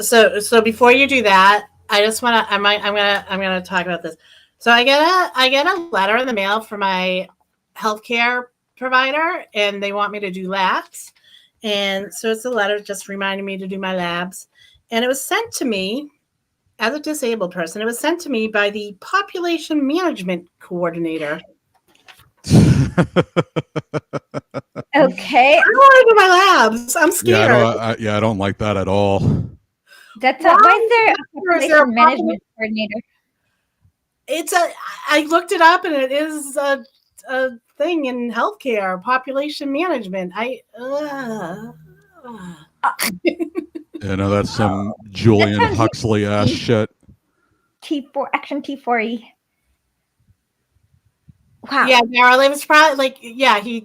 So before you do that, I just want to, I'm gonna talk about this. So I get a letter in the mail from my healthcare provider, and they want me to do labs. And so it's a letter just reminding me to do my labs. And it was sent to me as a disabled person. It was sent to me by the population management coordinator. Okay. I don't want to do my labs. I'm scared. I don't like that at all. That's why is there a population management coordinator? I looked it up, and it is a thing in healthcare, population management. That's some Julian Huxley ass shit. Action T4E. Wow. Yeah, Daryl, it was probably like, he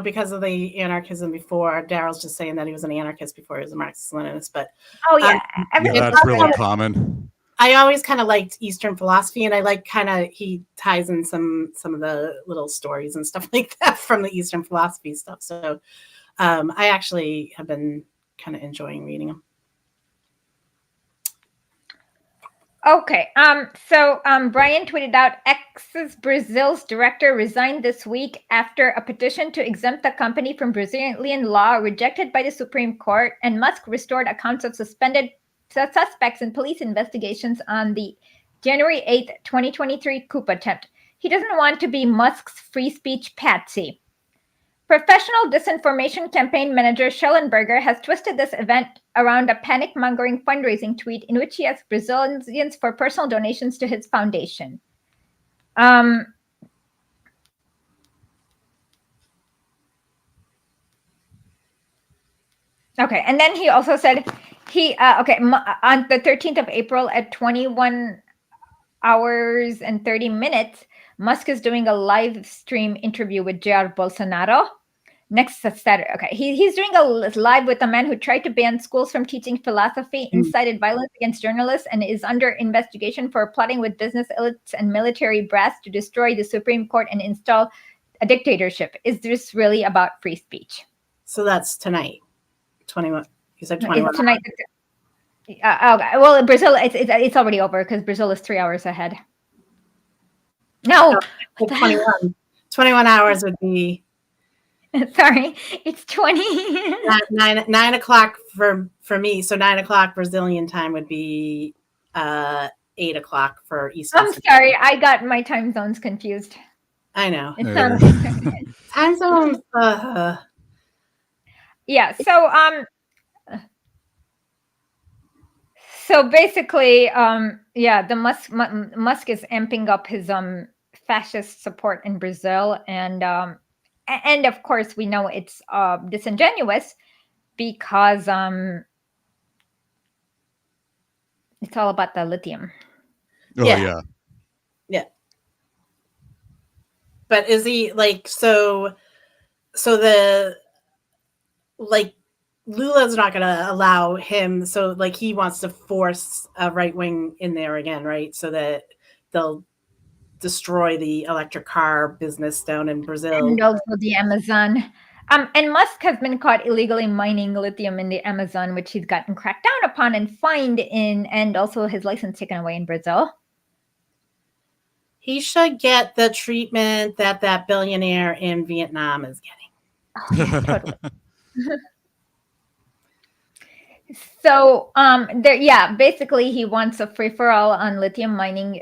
because of the anarchism before, Daryl's just saying that he was an anarchist before he was a Marxist-Leninist, but that's really common. I always kind of liked Eastern philosophy, and I like he ties in some of the little stories and stuff like that from the Eastern philosophy stuff. So I actually have been kind of enjoying reading them. Okay. So Brian tweeted out, Brazil's director resigned this week after a petition to exempt the company from Brazilian law rejected by the Supreme Court, and Musk restored accounts of suspended suspects in police investigations on the January 8th, 2023 coup attempt. He doesn't want to be Musk's free speech patsy. Professional disinformation campaign manager Schellenberger has twisted this event around a panic-mongering fundraising tweet in which he asked Brazilians for personal donations to his foundation. Okay, and then he also said, He okay on the 13th of April at 21 hours and 30 minutes, Musk is doing a live stream interview with Jair Bolsonaro. Next Saturday. Okay. He's doing a live with a man who tried to ban schools from teaching philosophy, incited violence against journalists, and is under investigation for plotting with business elites and military brass to destroy the Supreme Court and install a dictatorship. Is this really about free speech? So that's tonight. 21. You said 21. It's tonight. Okay. Well, Brazil, it's already over because Brazil is 3 hours ahead. No. Oh, 21. 21 hours would be... Sorry, it's 20. 9 o'clock for me. So 9 o'clock Brazilian time would be 8 o'clock for Eastern. I'm sorry, I got my time zones confused. I know. Time zones. Yeah. So basically, the Musk is amping up his fascist support in Brazil, and of course we know it's disingenuous because it's all about the lithium. Oh yeah. But is he like so the like Lula's not going to allow him, so like he wants to force a right wing in there again, right? So that they'll destroy the electric car business down in Brazil. And also the Amazon. And Musk has been caught illegally mining lithium in the Amazon, which he's gotten cracked down upon and fined and also his license taken away in Brazil. He should get the treatment that billionaire in Vietnam is getting. Oh, yeah, totally. So, basically he wants a free-for-all on lithium mining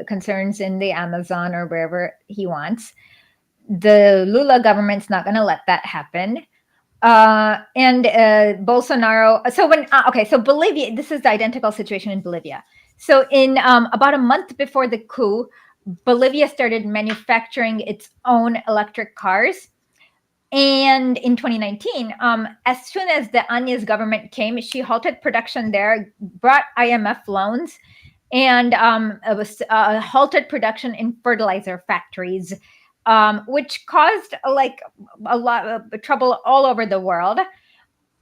concerns in the Amazon or wherever he wants. The Lula government's not going to let that happen. And Bolsonaro. So Bolivia, this is the identical situation in Bolivia. So in about a month before the coup, Bolivia started manufacturing its own electric cars. And in 2019, as soon as the Áñez government came, she halted production there, brought IMF loans, and it was halted production in fertilizer factories, which caused like a lot of trouble all over the world.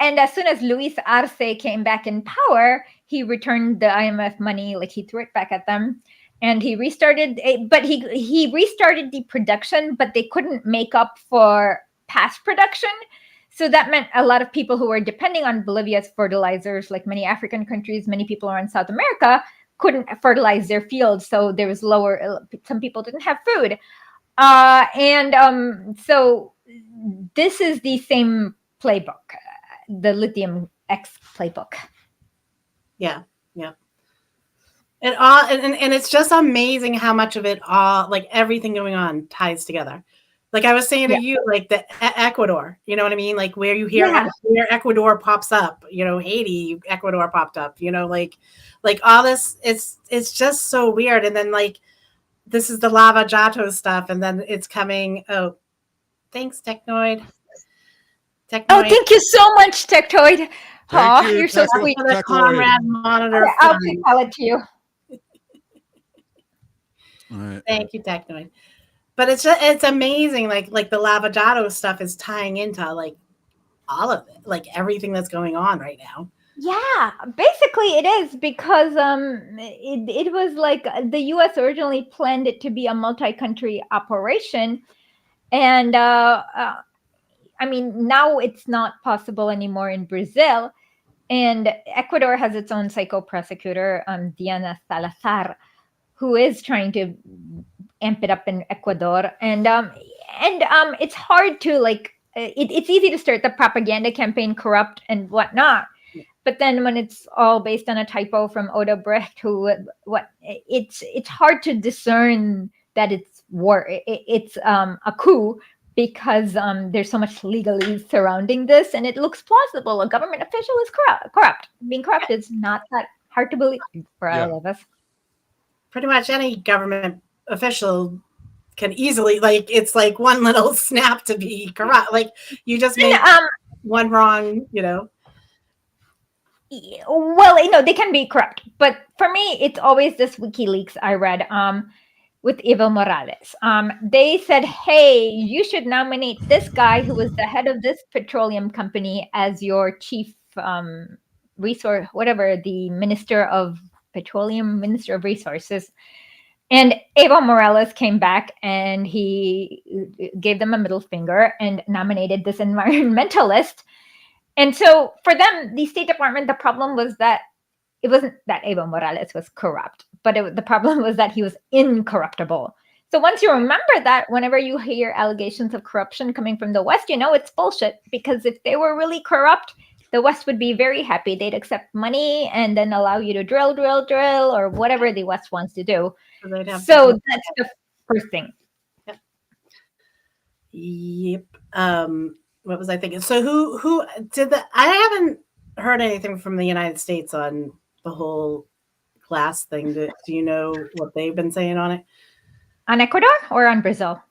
And as soon as Luis Arce came back in power, he returned the IMF money, like he threw it back at them. And he restarted, he restarted the production, but they couldn't make up for past production. So that meant a lot of people who were depending on Bolivia's fertilizers, like many African countries, many people around South America, couldn't fertilize their fields. So there was some people didn't have food. So this is the same playbook, the Lithium X playbook. Yeah. It all and it's just amazing how much of it all, like everything going on, ties together. Like I was saying to you, like the Ecuador, you know what I mean? Like where you hear where Ecuador pops up, Haiti, Ecuador popped up, like all this, it's just so weird. And then like this is the Lava Jato stuff, and then it's coming. Oh, thanks, Technoid. Oh, thank you so much, Technoid. Oh, you're so sweet. For the Comrade Monitor. I'll tell it to you. All right. Thank you, Technoid. But it's amazing, like the Lava Jato stuff is tying into like all of it, like everything that's going on right now. Yeah, basically it is because it was like the U.S. originally planned it to be a multi-country operation, and I mean now it's not possible anymore in Brazil, and Ecuador has its own psycho prosecutor, Diana Salazar, who is trying to amp it up in Ecuador, and it's hard to like. It's easy to start the propaganda campaign, corrupt and whatnot, but then when it's all based on a typo from Oda Brecht, it's hard to discern that it's war. It's a coup because there's so much legalese surrounding this, and it looks plausible. A government official is corrupt. Being corrupt is not that hard to believe for all of us. Pretty much any government official can easily, like, it's like one little snap to be corrupt. Like you just made one wrong, Well, they can be corrupt, but for me, it's always this WikiLeaks I read with Evo Morales. They said, hey, you should nominate this guy who was the head of this petroleum company as your chief resource, whatever, the Minister of Petroleum, Minister of Resources. And Evo Morales came back and he gave them a middle finger and nominated this environmentalist. And so for them, the State Department, the problem was that it wasn't that Evo Morales was corrupt, but the problem was that he was incorruptible. So once you remember that, whenever you hear allegations of corruption coming from the West, it's bullshit. Because if they were really corrupt, the West would be very happy. They'd accept money and then allow you to drill, or whatever the West wants to do. So that's the first thing. Yep. What was I thinking? So who did that? I haven't heard anything from the United States on the whole glass thing. Do you know what they've been saying on it? On Ecuador or on Brazil?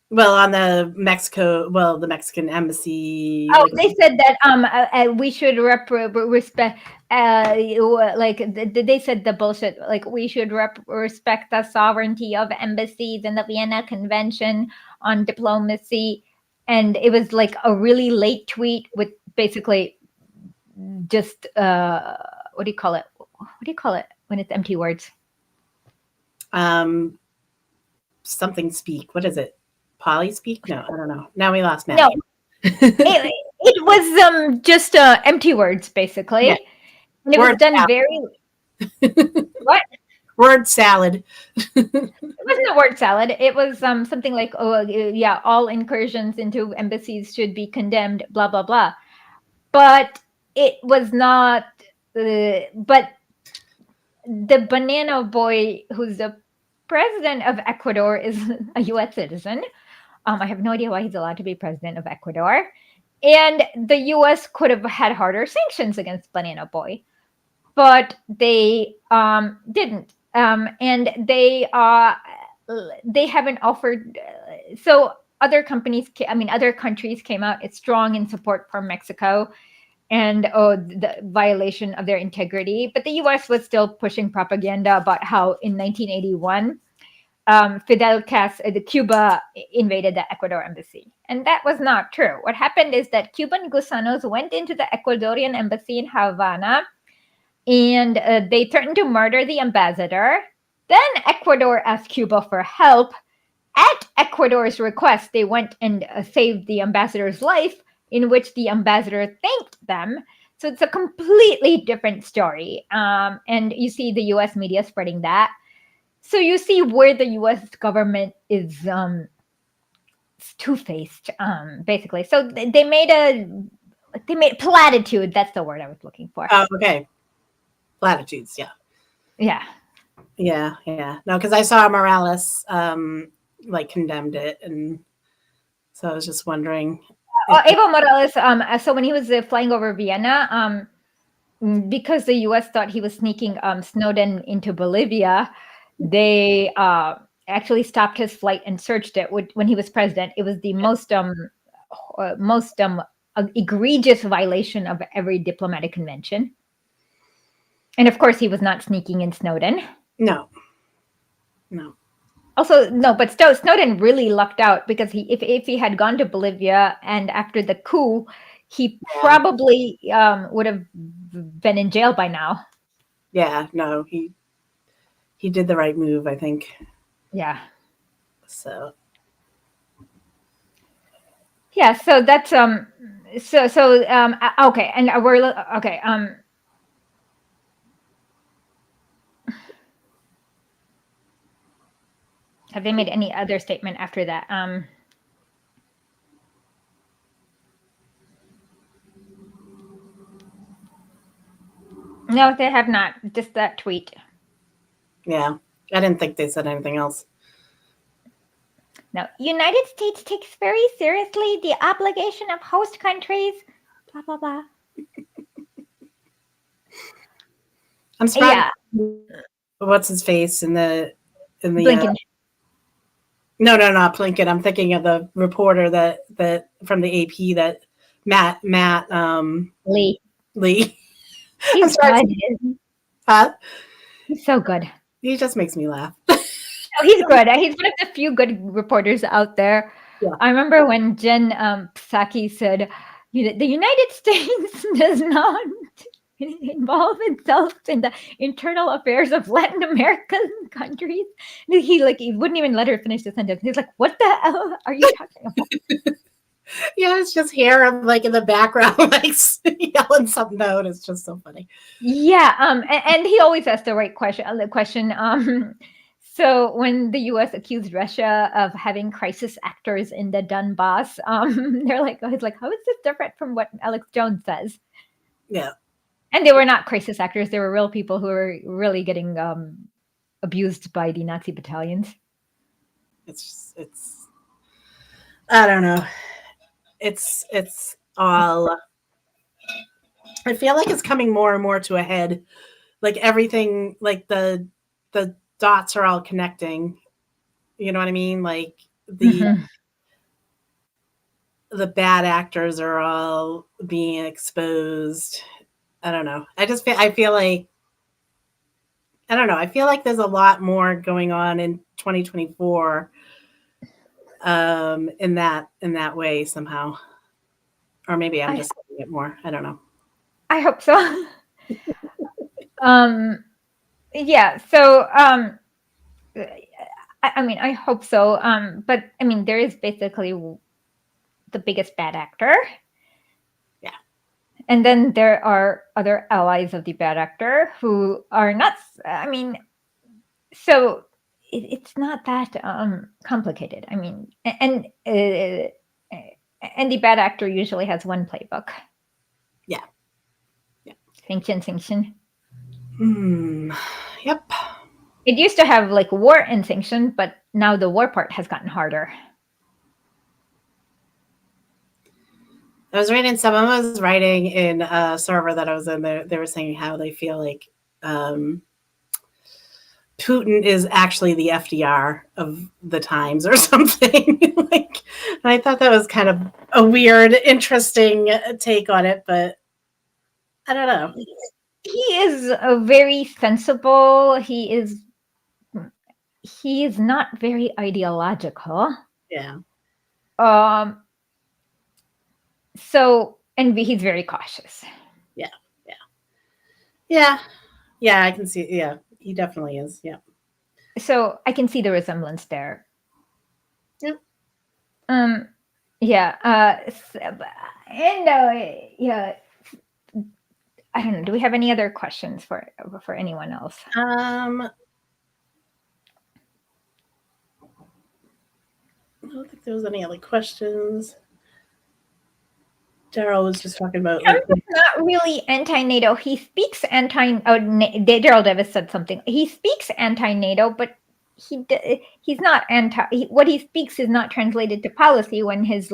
Well, on the Mexican embassy. Oh, they said that we should respect. They said the bullshit. Like we should respect the sovereignty of embassies and the Vienna Convention on Diplomacy. And it was like a really late tweet with basically just what do you call it? What do you call it when it's empty words? Something speak. What is it? Poly speak? No, I don't know. Now we lost Matt. No, it was just empty words basically. Yeah. And it was done salad. Very what? Word salad. It wasn't a word salad. It was something like, all incursions into embassies should be condemned, blah, blah, blah. But it was not, but the banana boy, who's the president of Ecuador, is a U.S. citizen. I have no idea why he's allowed to be president of Ecuador. And the U.S. could have had harder sanctions against Banana Boy, but they didn't. And they haven't offered. So other countries came out strong in support for Mexico and the violation of their integrity. But the U.S. was still pushing propaganda about how in 1981, Fidel Castro, Cuba invaded the Ecuador embassy. And that was not true. What happened is that Cuban gusanos went into the Ecuadorian embassy in Havana and they threatened to murder the ambassador. Then Ecuador asked Cuba for help. At Ecuador's request, they went and saved the ambassador's life, in which the ambassador thanked them. So it's a completely different story. And you see the U.S. media spreading that. So you see where the U.S. government is two-faced, basically. So they made platitude. That's the word I was looking for. Oh, okay. Platitudes, yeah. Yeah. Yeah, yeah. No, because I saw Morales condemned it, and so I was just wondering. Evo Morales, so when he was flying over Vienna, because the U.S. thought he was sneaking Snowden into Bolivia, they actually stopped his flight and searched it when he was president. It was the most egregious violation of every diplomatic convention. And of course, he was not sneaking in Snowden. No. Also, no, but Snowden really lucked out because if he had gone to Bolivia and after the coup, he probably would have been in jail by now. Yeah, no, he did the right move, I think. Yeah. So. Yeah, so that's okay, and we're okay. Have they made any other statement after that? No, they have not. Just that tweet. Yeah, I didn't think they said anything else. Now, United States takes very seriously the obligation of host countries. Blah blah blah. I'm surprised. Yeah. What's his face in the Blinken. No, not Plinkett. I'm thinking of the reporter that from the AP that Matt Lee. He's sorry. good. Huh? He's so good. He just makes me laugh. Oh, he's good. He's one of the few good reporters out there. Yeah. I remember when Jen Psaki said, the United States does not involve itself in the internal affairs of Latin American countries. He wouldn't even let her finish the sentence. He's like, what the hell are you talking about? Yeah, it's just here, like in the background, like yelling something out. It's just so funny. Yeah, and he always asks the right question. So when the U.S. accused Russia of having crisis actors in the Donbass, they're like, he's like, how is this different from what Alex Jones says? Yeah. And they were not crisis actors; they were real people who were really getting abused by the Nazi battalions. It's I don't know. It's all. I feel like it's coming more and more to a head. Like everything, like the dots are all connecting. You know what I mean? Like the bad actors are all being exposed. I don't know. I feel like I don't know. I feel like there's a lot more going on in 2024 in that way somehow. Or maybe I'm just seeing it more. I don't know. I hope so. Yeah, so I mean, I hope so. But I mean, there is basically the biggest bad actor. Yeah. And then there are other allies of the bad actor who are not, I mean, so it's not that complicated. I mean, and the bad actor usually has one playbook. Yeah. Yeah. Sanction. Yep. It used to have like war and sanction, but now the war part has gotten harder. I was reading, someone was writing in a server that I was in there. They were saying how they feel like Putin is actually the FDR of the times or something. Like, and I thought that was kind of a weird, interesting take on it, but I don't know. He is very sensible. He is not very ideological. Yeah. So, and he's very cautious. Yeah. Yeah. Yeah. Yeah. I can see. Yeah. He definitely is. Yeah. So I can see the resemblance there. Yep. Yeah. And yeah. I don't know. Do we have any other questions for anyone else? I don't think there was any other questions. Daryl was just talking about. Trump is not really anti-NATO. He speaks Daryl Davis said something. He speaks anti-NATO, but he's not anti. What he speaks is not translated to policy. When his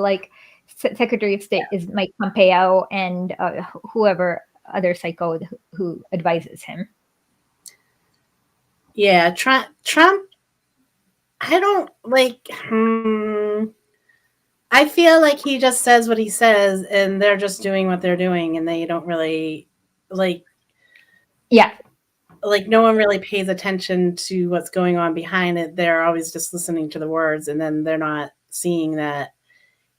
Secretary of State is Mike Pompeo and whoever other psycho who advises him. Yeah, Trump. I don't like. I feel like he just says what he says, and they're just doing what they're doing, and they don't really like. Yeah. Like no one really pays attention to what's going on behind it. They're always just listening to the words, and then they're not seeing that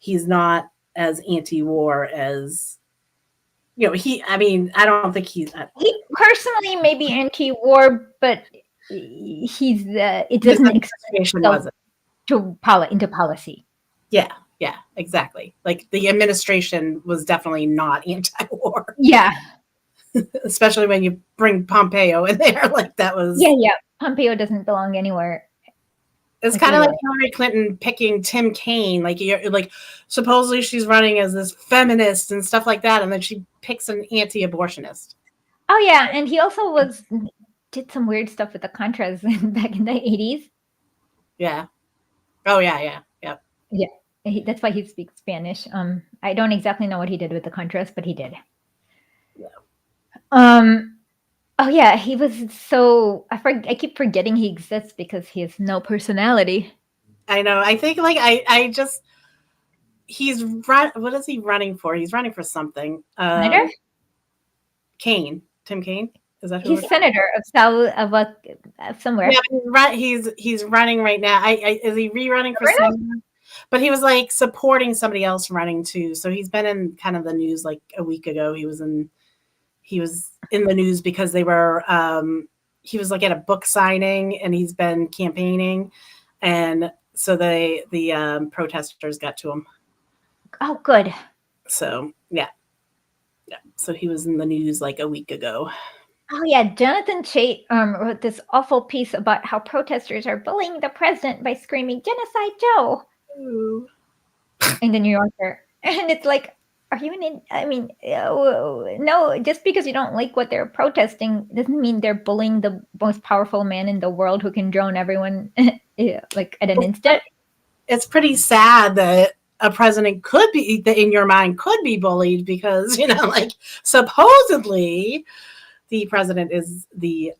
he's not as anti-war as, I mean, I don't think he personally may be anti-war, but it doesn't extend into policy. Yeah, exactly. Like the administration was definitely not anti-war. Yeah. Especially when you bring Pompeo in there, like that was. Yeah. Pompeo doesn't belong anywhere. It's kind of like Hillary Clinton picking Tim Kaine. Like supposedly she's running as this feminist and stuff like that, and then she picks an anti-abortionist. Oh yeah, and he also did some weird stuff with the Contras back in the 80s. Yeah. Oh yeah. Yep. Yeah. That's why he speaks Spanish. I don't exactly know what he did with the Contras, but he did. Yeah. Oh yeah, he was so. I keep forgetting he exists because he has no personality. I know. I think he's what is he running for? He's running for something. Snyder? Kaine. Tim Kaine? Is that who? He's senator of South of somewhere. Yeah, he's running right now. Is he rerunning for Really? senator? But he was like supporting somebody else running too. So he's been in kind of the news like a week ago. He was in the news because they were he was like at a book signing and he's been campaigning, and so the protesters got to him. Oh, good. So yeah. So he was in the news like a week ago. Oh yeah, Jonathan Chait wrote this awful piece about how protesters are bullying the president by screaming "Genocide Joe" Ooh. in the New Yorker, and it's like, are you I mean, no, just because you don't like what they're protesting doesn't mean they're bullying the most powerful man in the world who can drone everyone like at an instant. It's pretty sad that a president could be, in your mind, could be bullied because, like supposedly the president is the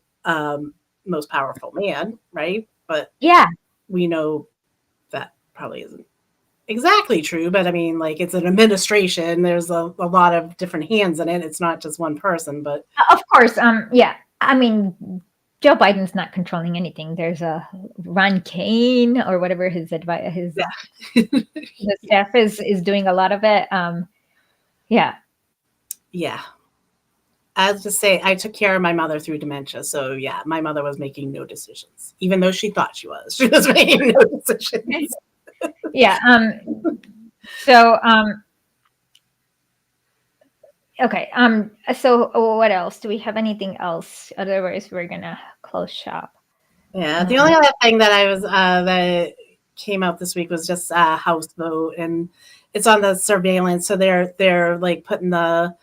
most powerful man, right? But yeah, we know that probably isn't exactly true. But I mean, like, it's an administration. There's a lot of different hands in it. It's not just one person. But of course, yeah. I mean, Joe Biden's not controlling anything. There's a Ron Kane or whatever his staff is doing a lot of it. Yeah. I was just say I took care of my mother through dementia. So yeah, my mother was making no decisions, even though she thought she was. She was making no decisions. Yeah. So okay. So what else? Do we have anything else? Otherwise, we're gonna close shop. Yeah. The only other thing that I was that came out this week was just a House vote, and it's on the surveillance. So they're like putting the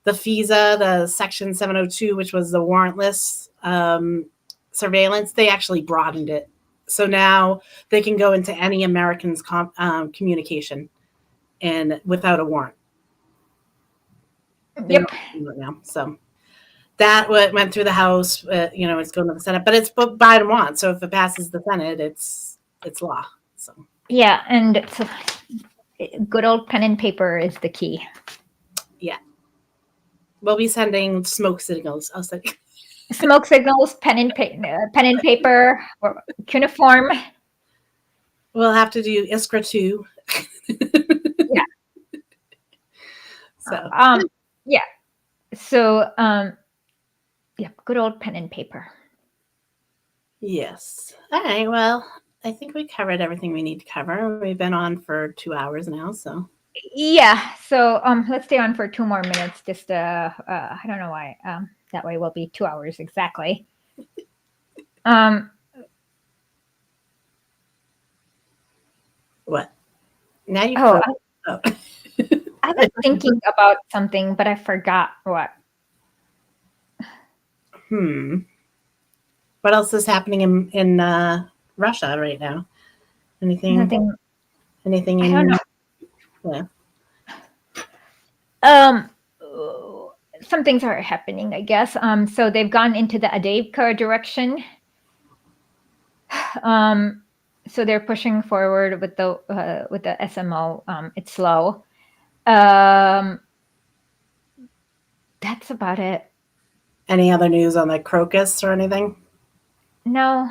FISA, the Section 702, which was the warrantless surveillance. They actually broadened it, so now they can go into any American's communication and without a warrant. Yep. Now, so that went through the House. It's going to the Senate, but it's what Biden wants. So if it passes the Senate, it's law. So yeah, and so good old pen and paper is the key. Yeah, we'll be sending smoke signals. I'll say smoke signals, pen and paper, or cuneiform. We'll have to do Iskra too. Yeah. So yeah. So yeah, good old pen and paper. Yes. All right. Well, I think we covered everything we need to cover. We've been on for 2 hours now, so yeah. So let's stay on for 2 more minutes. Just I don't know why. That way we'll be 2 hours exactly. What? Now you. I was thinking about something, but I forgot what. What else is happening in Russia right now? Anything? Nothing. Anything? I don't know. Yeah. Some things are happening, I guess. So they've gone into the Adevka direction. So they're pushing forward with the SMO. It's slow. That's about it. Any other news on the crocus or anything? No.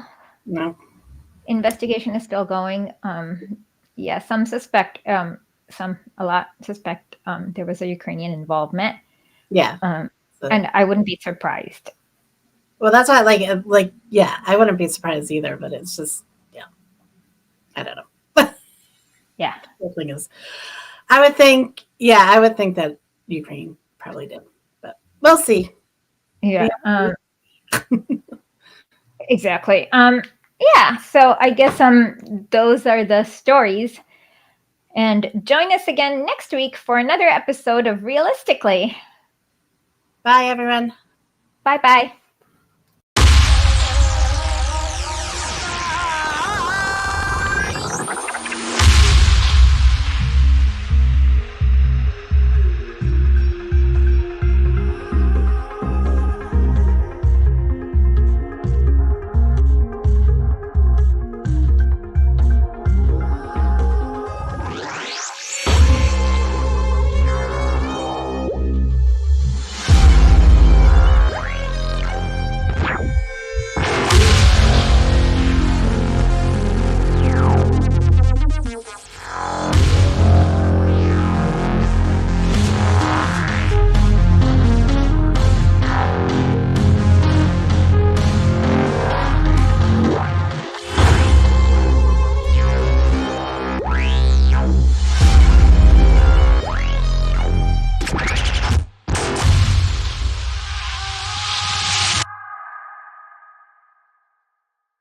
Investigation is still going. Yeah, some suspect. A lot suspect there was a Ukrainian involvement. Yeah. And I wouldn't be surprised. Well, that's why yeah, I wouldn't be surprised either, but it's just, I don't know. Yeah. The thing is, I would think that Ukraine probably did, but we'll see. Yeah. Exactly. Yeah. So I guess those are the stories. And join us again next week for another episode of Realistically. Bye, everyone. Bye-bye.